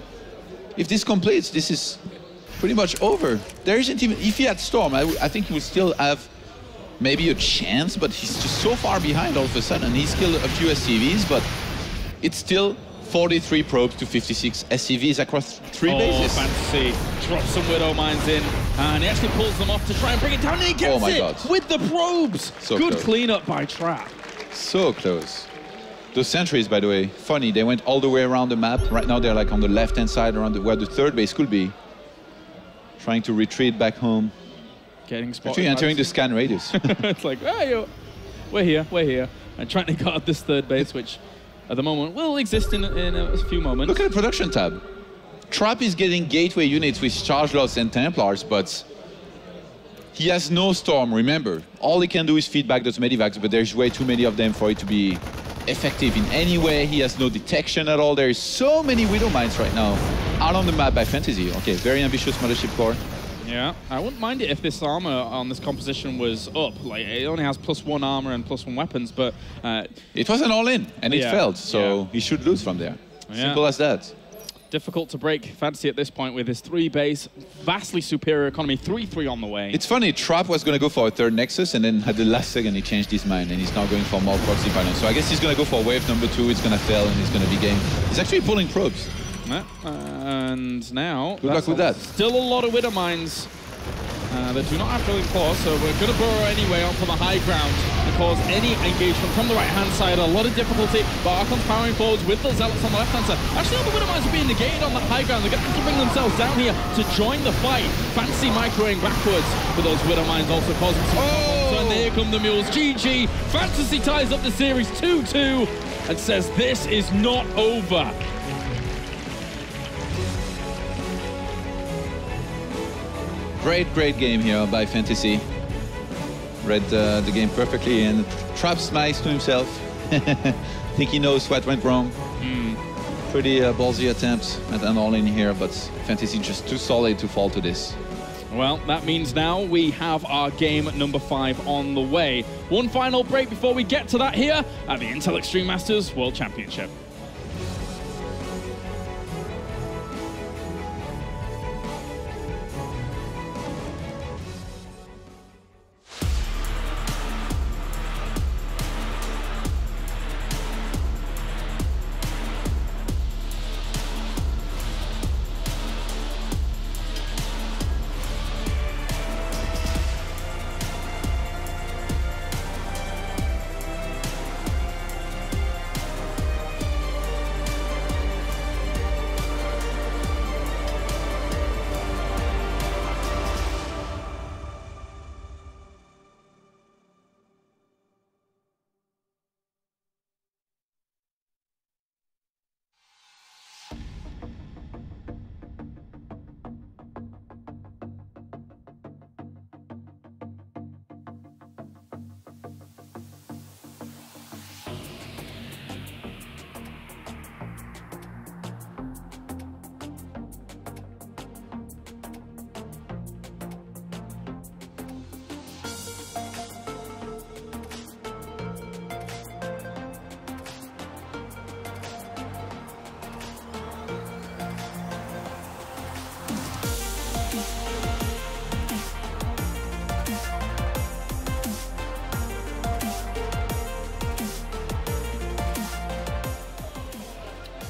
if this completes, this is pretty much over. There isn't even, if he had Storm, I think he would still have maybe a chance, but he's just so far behind all of a sudden. He's killed a few SCVs, but it's still 43 probes to 56 SCVs across 3 bases. Fantasy drops some Widow Mines in, and he actually pulls them off to try and bring it down, and he gets it with the probes. So good close. cleanup by Trap. So close. Those sentries, by the way, funny, they went all the way around the map. Right now they're like on the left-hand side around where the third base could be. Trying to retreat back home. Getting spotted. Actually entering the scan radius. It's like, hey, we're here. And trying to guard this third base, which at the moment will exist in a few moments. Look at the production tab. Trap is getting gateway units with charge lots and Templars, but he has no Storm, remember. All he can do is feed back those Medivacs, but there's way too many of them for it to be effective in any way. He has no detection at all. There's so many Widow Mines right now out on the map by Fantasy. Okay, very ambitious Mothership Core. Yeah, I wouldn't mind it if this armor on this composition was up. Like, it only has +1 armor and +1 weapons, but it was an all-in, and it failed, so he should lose from there. Simple as that. Difficult to break Fantasy at this point with his 3 base, vastly superior economy, 3-3 on the way. It's funny, Trap was going to go for a third Nexus, and then at the last second he changed his mind, and he's now going for more proxy finals. So I guess he's going to go for wave number 2, it's going to fail, and he's going to be game. He's actually pulling probes. Yeah, and now... Good luck with that. Still a lot of Widow Mines that do not have drilling claws, so we're going to burrow anyway onto the high ground and cause any engagement from the right-hand side. A lot of difficulty, but Archon's powering forwards with the Zealots on the left-hand side. Actually, all the Widow Mines are being negated on the high ground. They're going to have to bring themselves down here to join the fight. Fantasy microing backwards, but those Widow Mines also causing some problems. And here come the Mules. GG. Fantasy ties up the series 2-2 and says this is not over. Great game here by Fantasy. Read the game perfectly, and Trap smiles to himself. Think he knows what went wrong. Pretty ballsy attempts at an all-in here, but Fantasy just too solid to fall to this. Well, that means now we have our game number 5 on the way. One final break before we get to that here at the Intel Extreme Masters World Championship.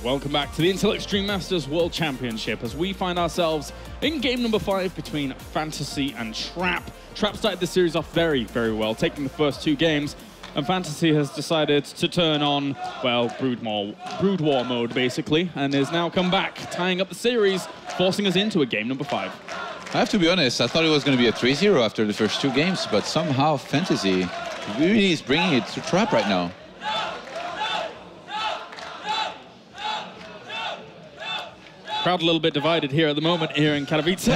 Welcome back to the Intel Extreme Masters World Championship as we find ourselves in game number 5 between Fantasy and Trap. Trap started the series off very well, taking the first 2 games, and Fantasy has decided to turn on, well, Brood War mode, basically, and has now come back, tying up the series, forcing us into a game number 5. I have to be honest, I thought it was going to be a 3-0 after the first 2 games, but somehow Fantasy really is bringing it to Trap right now. Crowd a little bit divided here at the moment here in Katowice.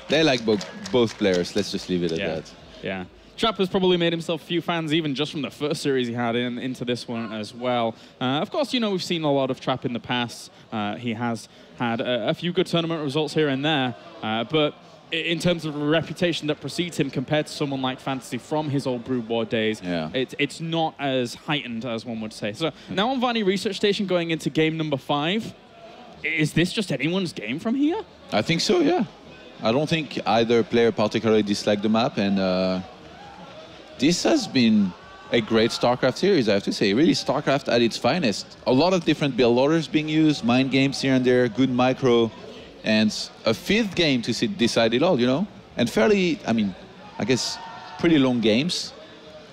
They like both players. Let's just leave it at that. Yeah. Trap has probably made himself a few fans even just from the first series he had into this one as well. Of course, you know, we've seen a lot of Trap in the past. He has had a few good tournament results here and there, but in terms of the reputation that precedes him compared to someone like Fantasy from his old Brood War days, it's not as heightened as one would say. So now on Vani Research Station going into game number 5, is this just anyone's game from here? I think so, yeah. I don't think either player particularly disliked the map, and this has been a great StarCraft series, I have to say. Really, StarCraft at its finest. A lot of different build orders being used, mind games here and there, good micro, and a 5th game to decide it all, you know? And fairly, I mean, I guess pretty long games,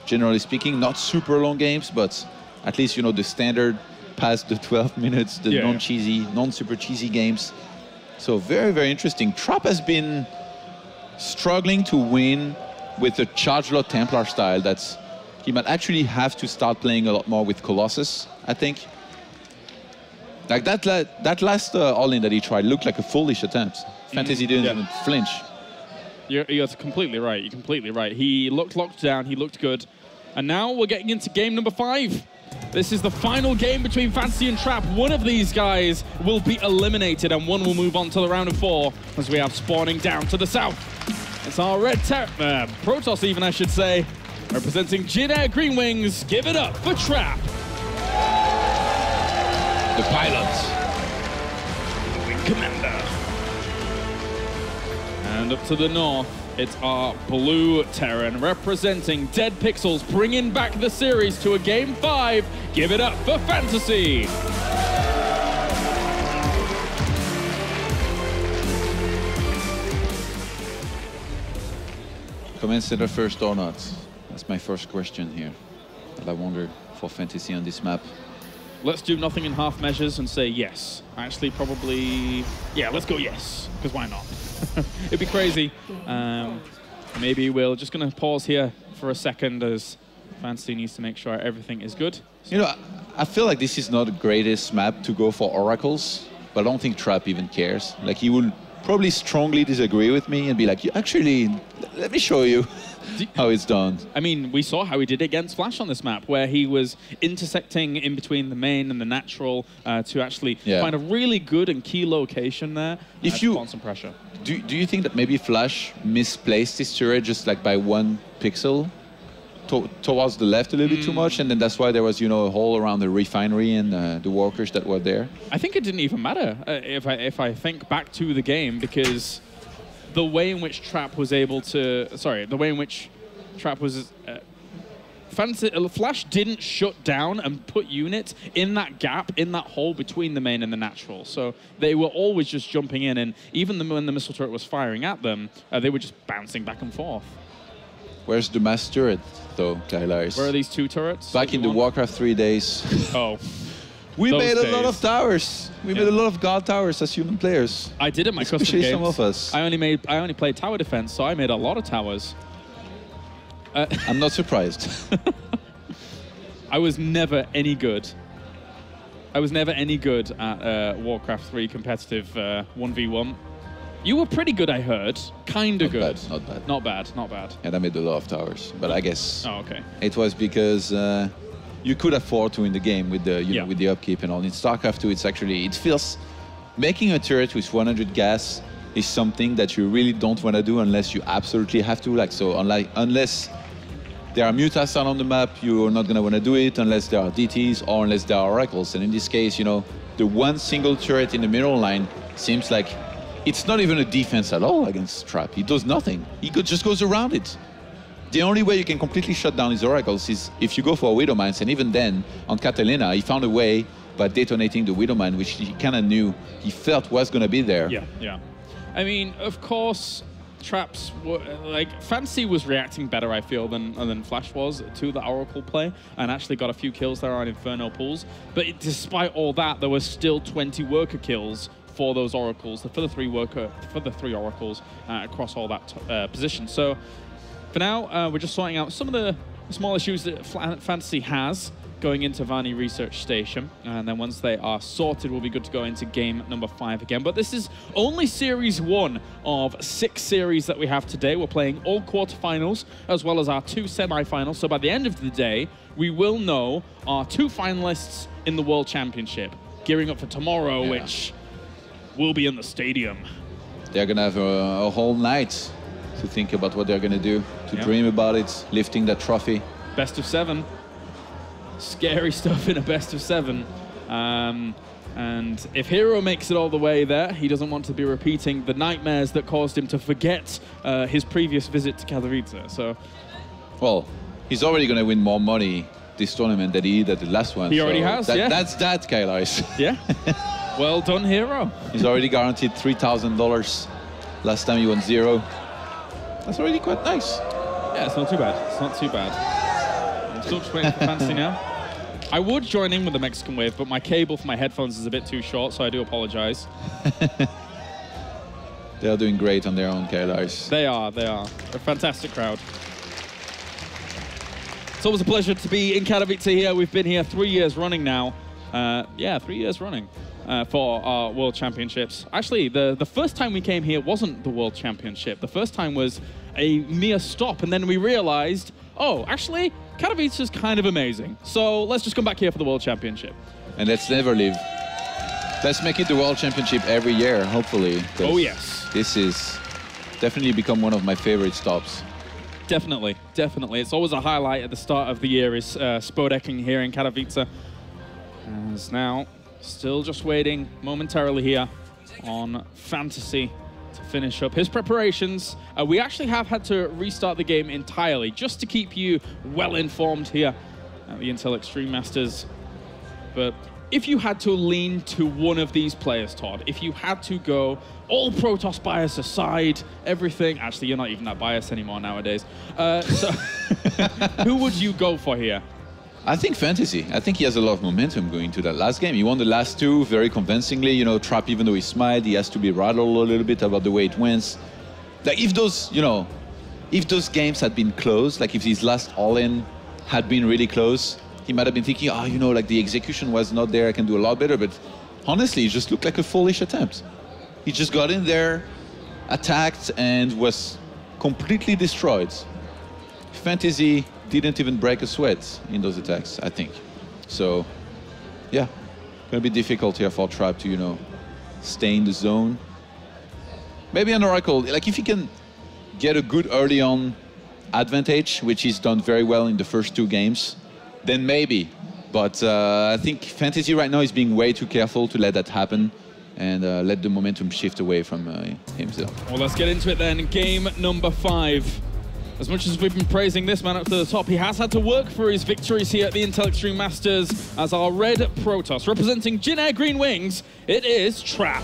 generally speaking. Not super long games, but at least, you know, the standard past the 12 minutes, the non-cheesy, non-super cheesy games. So very, very interesting. Trap has been struggling to win with the Charge Lot Templar style. That's, he might actually have to start playing a lot more with Colossus, I think. Like that last all-in that he tried looked like a foolish attempt. Fantasy didn't even flinch. You're completely right. You're completely right. He looked locked down. He looked good. And now we're getting into game number 5. This is the final game between Fantasy and Trap. One of these guys will be eliminated, and one will move on to the round of 4 as we have spawning down to the south. It's our red Protoss, even I should say, representing Jin Air Green Wings. Give it up for Trap. The pilots. Wing Commander. And up to the north, it's our blue Terran representing Dead Pixels, bringing back the series to a game 5. Give it up for Fantasy. Commence center first or not? That's my first question here. That I wonder for Fantasy on this map. Let's do nothing in half measures and say yes. Actually, probably, yeah, let's go yes, because why not? It'd be crazy. Maybe we're just going to pause here for a second as Fantasy needs to make sure everything is good. You know, I feel like this is not the greatest map to go for oracles, but I don't think Trap even cares. Like, he will probably strongly disagree with me and be like, actually, let me show you how it's done. I mean, we saw how he did against Flash on this map, where he was intersecting in between the main and the natural to actually find a really good and key location there. If you want some pressure. Do you think that maybe Flash misplaced his turret just like by 1 pixel towards the left a little bit too much, and then that's why there was, you know, a hole around the refinery and the workers that were there? I think it didn't even matter if I think back to the game, because the way in which Trap was able to, the way in which Trap was, Flash didn't shut down and put units in that gap, in that hole between the main and the natural. So they were always just jumping in, and even when the missile turret was firing at them, they were just bouncing back and forth. Where's the mass turret, though, Kailaris? Where are these 2 turrets? Back in the Warcraft 3 days. Oh. We made a lot of towers. We made a lot of god towers as human players. I did in my custom games. Some of us. I only played tower defense, so I made a lot of towers. I'm not surprised. I was never any good. I was never any good at Warcraft 3 competitive 1v1. You were pretty good, I heard. Kinda good. Not bad. Not bad. Not bad. And I made a lot of towers, but I guess it was because you could afford to win the game with the with the upkeep and all. In StarCraft 2, it's actually, it feels, making a turret with 100 gas is something that you really don't want to do unless you absolutely have to. Like, so unless there are mutas on the map, you're not going to want to do it unless there are DTs or unless there are oracles. And in this case, you know, the one single turret in the middle line seems like it's not even a defense at all against Trap. He does nothing. He just goes around it. The only way you can completely shut down his oracles is if you go for a Widow Mines, and even then, on Catalina, he found a way by detonating the Widow Mine, which he kind of knew, he felt was going to be there. Yeah. I mean, of course, Trap's, like, Fantasy was reacting better, I feel, than Flash was to the Oracle play, and actually got a few kills there on Inferno pools. But despite all that, there were still 20 worker kills for those oracles, for the 3 oracles across all that position. So for now, we're just sorting out some of the small issues that Fantasy has going into Vani Research Station, and then once they are sorted, we'll be good to go into game number 5 again. But this is only Series 1 of 6 series that we have today. We're playing all quarterfinals, as well as our 2 semifinals. So by the end of the day, we will know our 2 finalists in the World Championship, gearing up for tomorrow, which will be in the stadium. They're going to have a whole night to think about what they're going to do, to dream about it, lifting that trophy. Best of 7. Scary stuff in a best of 7. And if Hero makes it all the way there, he doesn't want to be repeating the nightmares that caused him to forget his previous visit to Katowice. So, well, he's already going to win more money this tournament than he did at the last one. He already has, That's that, Kailash. Yeah. Well done, Hero. He's already guaranteed $3,000. Last time he won 0. That's already quite nice. Yeah, it's not too bad. It's not too bad. I'm still just waiting for Fantasy now. I would join in with the Mexican wave, but my cable for my headphones is a bit too short, so I do apologize. They are doing great on their own, Kailash. They are. They're a fantastic crowd. It's always a pleasure to be in Katowice here. We've been here 3 years running now. 3 years running for our World Championships. Actually, the first time we came here wasn't the World Championship. The first time was a mere stop, and then we realized, oh, actually, Katowice is kind of amazing. So let's just come back here for the World Championship. And let's never leave. Let's make it the World Championship every year, hopefully. Oh, yes. This is definitely become one of my favorite stops. Definitely, definitely. It's always a highlight at the start of the year is Spodecking here in Katowice. As now, still just waiting momentarily here on Fantasy to finish up his preparations. We actually have had to restart the game entirely just to keep you well informed here at the Intel Extreme Masters. But if you had to lean to one of these players, Todd, if you had to go all Protoss bias aside, everything, actually you're not even that biased anymore nowadays. So who would you go for here? I think Fantasy. I think he has a lot of momentum going to that last game. He won the last 2 very convincingly. You know, Trap, even though he smiled, he has to be rattled a little bit about the way it went. Like if those, if those games had been close, like if his last all-in had been really close, he might have been thinking, oh, like the execution was not there, I can do a lot better. But honestly, it just looked like a foolish attempt. He just got in there, attacked, and was completely destroyed. Fantasy didn't even break a sweat in those attacks, I think. So, yeah, gonna be difficult here for Trap to, stay in the zone. Maybe an Oracle, like if he can get a good early on advantage, which he's done very well in the first 2 games, then maybe. But I think Fantasy right now is being way too careful to let that happen and let the momentum shift away from himself. Well, let's get into it then. Game number 5. As much as we've been praising this man up to the top, he has had to work for his victories here at the Intel Extreme Masters as our red Protoss. Representing Jin Air Green Wings, it is Trap.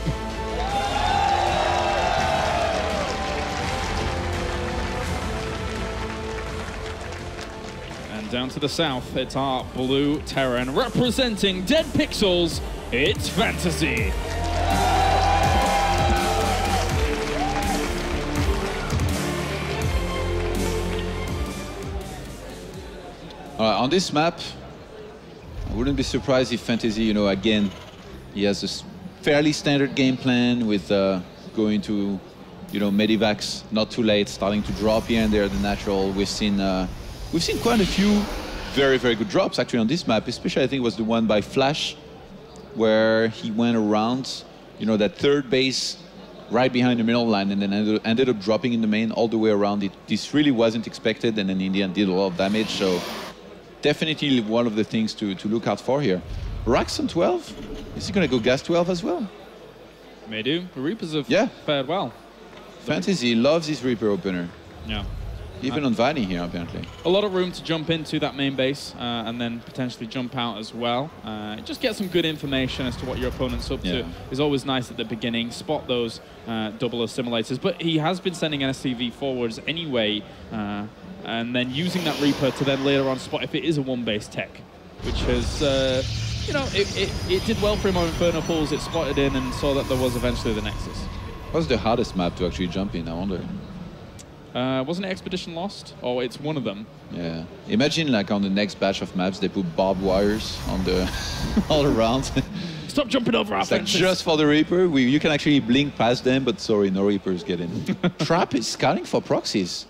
And down to the south, it's our blue Terran. Representing Dead Pixels, it's Fantasy. On this map, I wouldn't be surprised if Fantasy, again, he has a fairly standard game plan with going to, medivacs not too late, starting to drop here and there the natural. We've seen quite a few very, very good drops actually on this map, especially I think it was the one by Flash, where he went around, that 3rd base right behind the middle line and then ended up dropping in the main all the way around it. This really wasn't expected, and then in the end did a lot of damage. So definitely one of the things to look out for here. Rax on 12? Is he going to go gas 12 as well? May do. The Reapers have fared well. Fantasy loves his Reaper opener. Yeah. Even on Vani here, apparently. A lot of room to jump into that main base and then potentially jump out as well. Just get some good information as to what your opponent's up to. It's always nice at the beginning. Spot those double assimilators. But he has been sending NSTV forwards anyway, and then using that Reaper to then later on spot if it is a one-base tech, which has, it did well for him on Inferno Pools. It spotted in and saw that there was eventually the Nexus. What's the hardest map to actually jump in, I wonder? Wasn't it Expedition Lost? Oh, it's one of them. Yeah. Imagine like on the next batch of maps, they put barbed wires on the all around. Stop jumping over our It's like fences. just for the Reaper. You can actually blink past them, but sorry, no Reapers get in. Trap is scouting for proxies.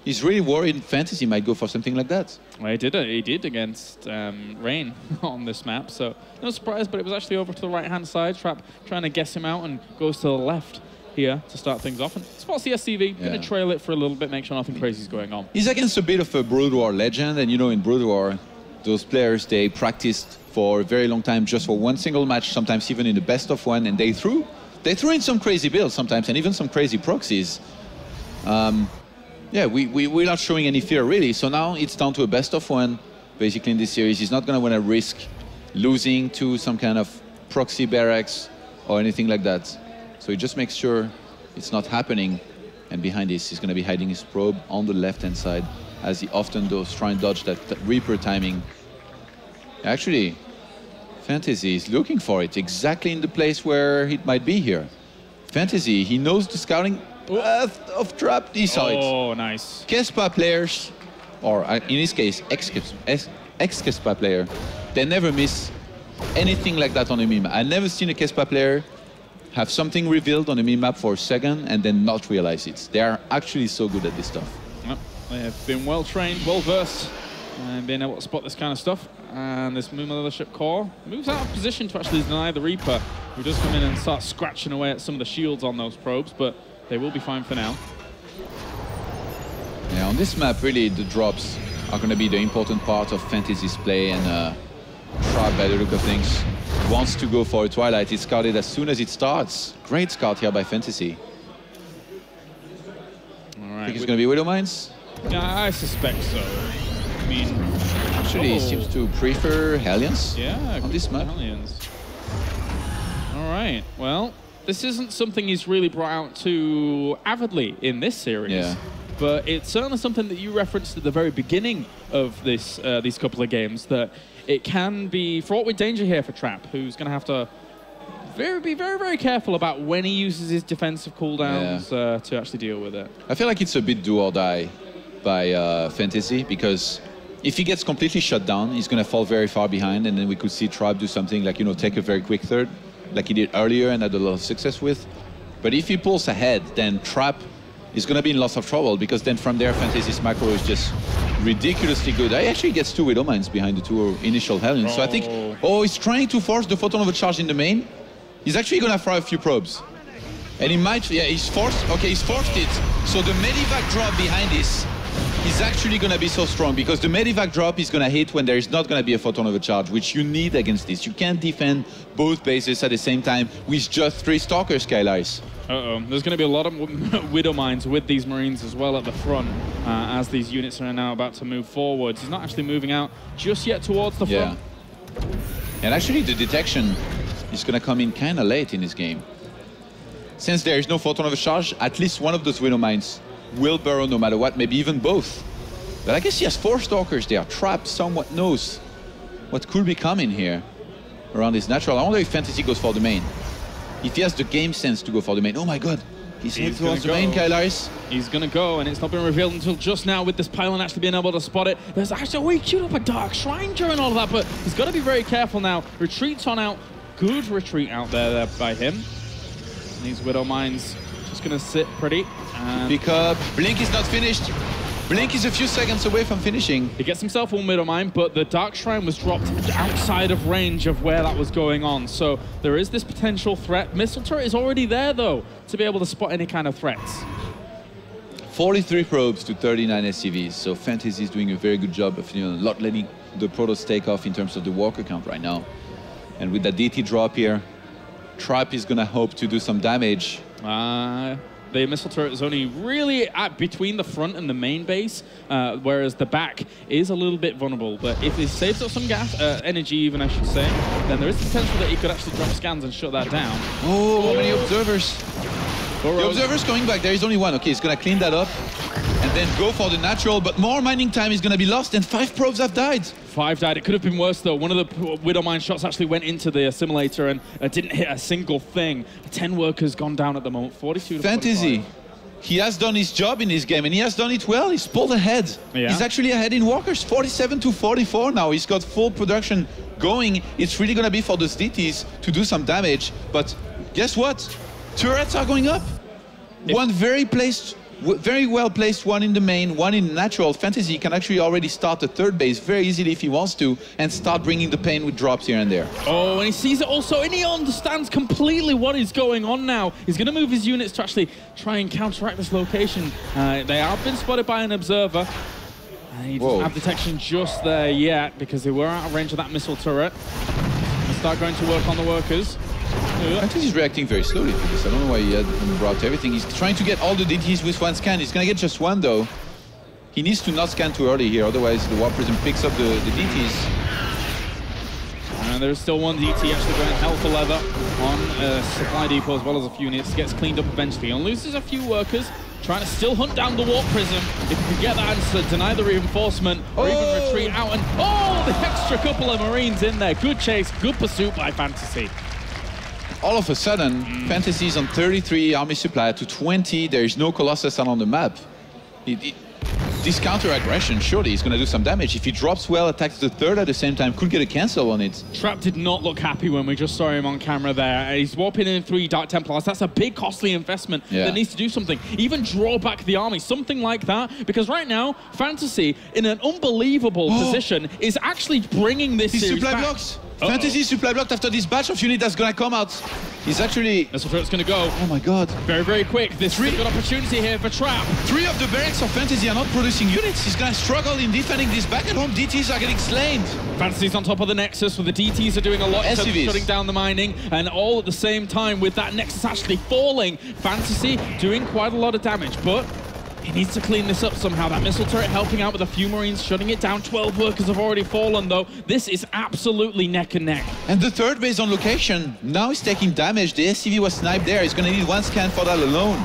He's really worried Fantasy might go for something like that. Well, he did against Rain on this map, so no surprise, but it was actually over to the right-hand side. Trap trying to guess him out and goes to the left here to start things off. And spots the SCV, going to trail it for a little bit, make sure nothing crazy is going on. He's against a bit of a Brood War legend, and you know in Brood War, those players, they practiced for a very long time just for one single match, sometimes even in the best of one, and they threw in some crazy builds sometimes, and even some crazy proxies. Yeah, we're not showing any fear really, so now it's down to a best of one, basically in this series. He's not going to want to risk losing to some kind of proxy barracks or anything like that. So he just makes sure it's not happening, and behind this, he's going to be hiding his probe on the left-hand side, as he often does, try and dodge that Reaper timing. Actually, Fantasy is looking for it exactly in the place where it might be here. Fantasy, he knows the scouting path of Trap. He saw it. Oh, nice. Kespa players, or in this case, ex-Kespa player, they never miss anything like that on a meme. I've never seen a Kespa player have something revealed on a meme map for a second and then not realize it. They are actually so good at this stuff. Yep. They have been well trained, well versed, and being able to spot this kind of stuff. And this Moon Mothership core moves out of position to actually deny the Reaper, who does come in and start scratching away at some of the shields on those probes, but they will be fine for now. Yeah, on this map, really, the drops are going to be the important part of Fantasy's play, and Trap, by the look of things, wants to go for a Twilight. It's scouted as soon as it starts. Great scout here by Fantasy. All right. Think it's going to be Widow Mines? Yeah, I suspect so. I mean, actually, he seems to prefer Hellions. Yeah, on this map. Hellions. All right. Well, this isn't something he's really brought out too avidly in this series. Yeah. But it's certainly something that you referenced at the very beginning of this these couple of games, that it can be fraught with danger here for Trap, who's going to have to be very, very careful about when he uses his defensive cooldowns to actually deal with it. I feel like it's a bit do or die by Fantasy, because if he gets completely shut down, he's going to fall very far behind, and then we could see Trap do something like, you know, take a very quick third, like he did earlier and had a lot of success with. But if he pulls ahead, then Trap is going to be in lots of trouble, because then from there, Fantasy's macro is just ridiculously good. He actually gets 2 Widow Mines behind the 2 initial Hellions. So I think, he's trying to force the photon overcharge in the main. He's actually going to fry a few probes. And he might, he's forced, he's forced it. So the Medivac drop behind this is actually going to be so strong, because the Medivac drop is going to hit when there is not going to be a photon overcharge, which you need against this. You can't defend both bases at the same time with just 3 Stalker Skylines. There's going to be a lot of Widow Mines with these Marines as well at the front, as these units are now about to move forwards. He's not actually moving out just yet towards the front. And actually the detection is going to come in kind of late in this game. Since there is no photon overcharge, at least one of those Widow Mines will burrow no matter what, maybe even both. But I guess he has 4 Stalkers. They are trapped, somewhat knows what could be coming here around this natural. I wonder if Fantasy goes for the main. If he has the game sense to go for the main. Oh my god, he's heading towards the main, Kailaris. He's going to go, and it's not been revealed until just now with this pylon actually being able to spot it. There's actually, he queued up a Dark Shrine during all of that, but he's got to be very careful now. Retreats on out. Good retreat out there by him. And these Widow Mines just going to sit pretty. Pick up. Blink is not finished. Blink is a few seconds away from finishing. He gets himself one Widow Mine, but the Dark Shrine was dropped outside of range of where that was going on. So there is this potential threat. Missile turret is already there, though, to be able to spot any kind of threats. 43 probes to 39 SCVs. So Fantasy is doing a very good job of not letting the Protoss take off in terms of the walker count right now. And with that DT drop here, Trap is going to hope to do some damage. The missile turret is only really between the front and the main base, whereas the back is a little bit vulnerable. But if he saves up some gas, energy even, I should say, then there is the potential that he could actually drop scans and shut that down. Oh, how many observers? The observer's going back. There is only one. Okay, he's going to clean that up and then go for the natural, but more mining time is going to be lost, and 5 probes have died. 5 died. It could have been worse, though. One of the Widow Mine shots actually went into the assimilator and didn't hit a single thing. 10 workers gone down at the moment. 42 to Fantasy. 45. he has done his job in this game, and he has done it well. He's pulled ahead. Yeah. He's actually ahead in workers, 47 to 44 now. He's got full production going. It's really going to be for those DTs to do some damage. But guess what? Turrets are going up. One very well placed one in the main, one in natural. Fantasy can actually already start a third base very easily if he wants to, and start bringing the pain with drops here and there. Oh, and he sees it also, and he understands completely what is going on now. He's going to move his units to actually try and counteract this location. They have been spotted by an observer. He doesn't have detection just there yet, because they were out of range of that missile turret. They start going to work on the workers. I think he's reacting very slowly to this. I don't know why he hadn't brought everything. He's trying to get all the DTs with one scan. He's going to get just one, though. He needs to not scan too early here, otherwise the Warp Prism picks up the DTs. And there's still one DT actually going hell for leather on a supply depot, as well as a few units. Gets cleaned up eventually and loses a few workers. Trying to still hunt down the Warp Prism. If you can get that answer, deny the reinforcement, or even retreat out. And the extra couple of Marines in there. Good chase, good pursuit by Fantasy. All of a sudden, Fantasy's on 33 army supply to 20. There is no Colossus on the map. This counter-aggression, surely he's going to do some damage. If he drops well, attacks the third at the same time, could get a cancel on it. Trap did not look happy when we just saw him on camera there. He's warping in 3 Dark Templars. That's a big, costly investment that needs to do something. Even draw back the army, something like that. Because right now, Fantasy, in an unbelievable position, is actually bringing this series supply back. blocks. Fantasy supply blocked after this batch of unit that's going to come out. He's actually... Missile turret's going to go. Oh my god. Very, very quick. This is a good opportunity here for Trap. 3 of the barracks of Fantasy are not producing units. He's going to struggle in defending this back at home. DTs are getting slain. Fantasy's on top of the Nexus, where the DTs are doing a lot in terms of shutting down the mining, and all at the same time with that Nexus actually falling. Fantasy doing quite a lot of damage, but he needs to clean this up somehow. That missile turret helping out with a few Marines, shutting it down. 12 workers have already fallen, though. This is absolutely neck and neck. And the third base on location, now he's taking damage. The SCV was sniped there. He's going to need one scan for that alone.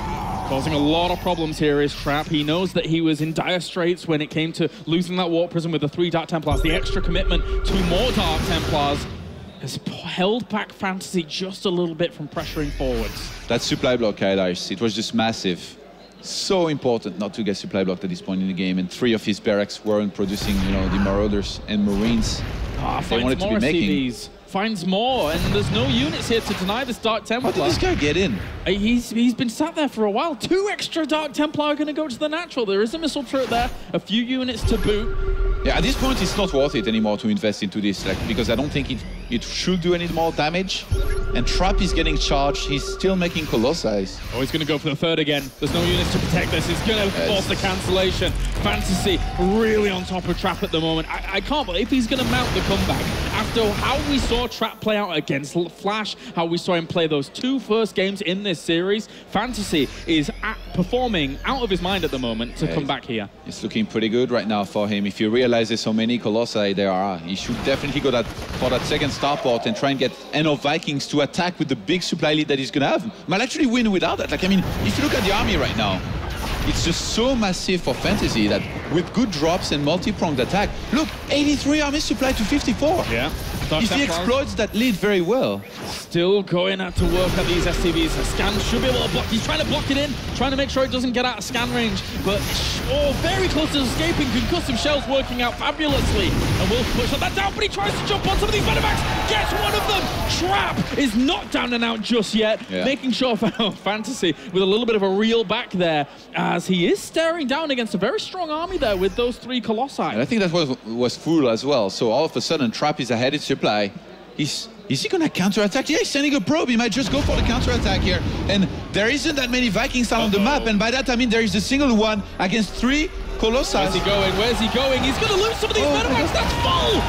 Causing a lot of problems here is Trap. He knows that he was in dire straits when it came to losing that Warp Prism with the 3 Dark Templars. The extra commitment to more Dark Templars has held back Fantasy just a little bit from pressuring forwards. That supply block, Kailash, it was just massive. So important not to get supply blocked at this point in the game, and 3 of his barracks weren't producing, the Marauders and Marines they wanted to be making. Finds more, and there's no units here to deny this Dark Templar. How did this guy get in? He's been sat there for a while. 2 extra Dark Templar are going to go to the natural. There is a missile turret there, a few units to boot. Yeah, at this point it's not worth it anymore to invest into this, because I don't think it should do any more damage. And Trap is getting charged. He's still making Colossi. Oh, he's going to go for the third again. There's no units to protect this. He's going to force the cancellation. Fantasy really on top of Trap at the moment. I can't believe he's going to mount the comeback. After how we saw Trap play out against Flash, how we saw him play those 2 first games in this series, Fantasy is performing out of his mind at the moment to come back here. It's looking pretty good right now for him. If you realize there's so many Colossi there are, he should definitely go for that second starport and try and get enough Vikings to attack with the big supply lead that he's going to have. Might actually win without that. If you look at the army right now, it's just so massive for Fantasy that with good drops and multi-pronged attack, look, 83 army supply to 54. Yeah. If he exploits that lead very well. Still going out to work at these SCVs. The scan should be able to block. He's trying to block it in, trying to make sure it doesn't get out of scan range. But, very close to escaping. Concussive shells working out fabulously. And will push that down, but he tries to jump on some of these medevacks. Gets one of them. Trap is not down and out just yet. Yeah. Making sure Fantasy with a little bit of a reel back there, as he is staring down against a very strong army there with those 3 Colossi. And I think that was full as well. So all of a sudden, Trap is ahead in supply. Is he going to counterattack? Yeah, he's sending a probe. He might just go for the counterattack here. And there isn't that many Vikings out on the map. And by that, I mean there is a single one against 3 Colossi. Where's he going? Where's he going? He's going to lose some of these medevacks. That's full!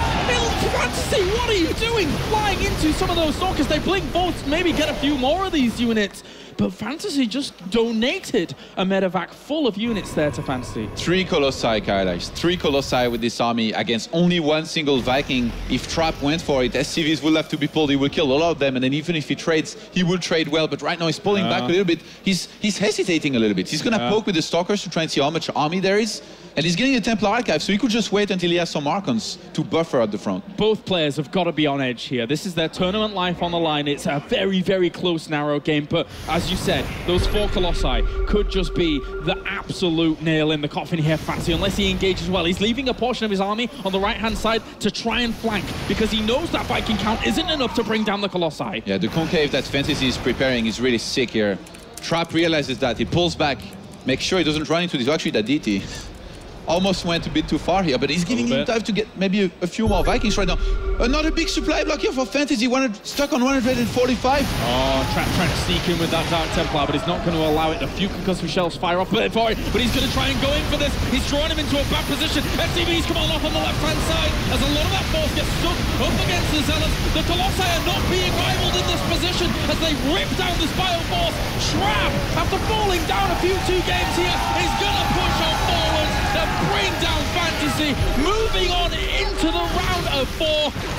Fantasy, what are you doing? Flying into some of those Stalkers. They blink forward, maybe get a few more of these units. But Fantasy just donated a medevac full of units there to Fantasy. 3 Colossi, Kailash. 3 Colossi with this army against only 1 single Viking. If Trap went for it, SCVs will have to be pulled. He will kill a lot of them, and then even if he trades, he will trade well. But right now he's pulling back a little bit. He's hesitating a little bit. He's going to poke with the Stalkers to try and see how much army there is. And he's getting a Templar Archive, so he could just wait until he has some Archons to buffer at the front. Both players have got to be on edge here. This is their tournament life on the line. It's a very, very close, narrow game. But as you said, those 4 Colossi could just be the absolute nail in the coffin here, Fatty, unless he engages well. He's leaving a portion of his army on the right-hand side to try and flank, because he knows that Viking count isn't enough to bring down the Colossi. Yeah, the concave that Fantasy is preparing is really sick here. Trap realizes that. He pulls back, makes sure he doesn't run into this. Actually, that DT almost went a bit too far here, but he's giving him time to get maybe a few more Vikings right now. Another big supply block here for Fantasy, stuck on 145. Oh, Trap trying to sneak in with that Dark Templar, but he's not going to allow it. The few concussive shells fire off for it, but he's going to try and go in for this. He's drawing him into a bad position. SCV's come on off on the left-hand side as a lot of that force gets stuck up against the Zealots. The Colossi are not being rivaled in this position as they rip down this Bioforce. Trap, after falling down a few 2 games here, is going to push on forwards and bring down Fantasy, moving on into the round of 4.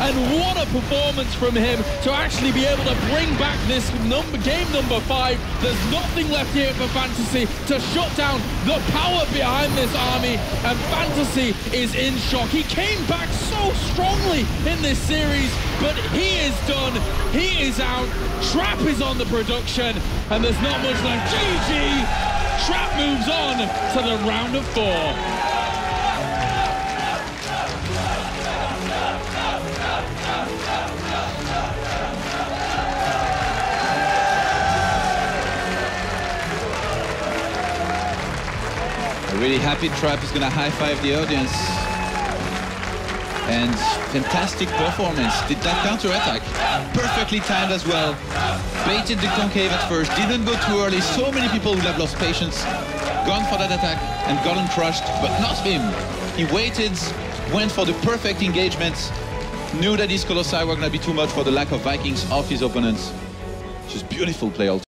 And what a performance from him to actually be able to bring back this game number 5. There's nothing left here for Fantasy to shut down the power behind this army, and Fantasy is in shock. He came back so strongly in this series, but he is done. He is out. Trap is on the production, and there's not much left. GG! Trap moves on to the round of 4. Really happy Trap is going to high-five the audience. And fantastic performance. Did that counter-attack. Perfectly timed as well. Baited the concave at first. Didn't go too early. So many people would have lost patience. Gone for that attack and gotten crushed. But not him. He waited, went for the perfect engagement. Knew that his Colossi were going to be too much for the lack of Vikings off his opponents. Just beautiful play.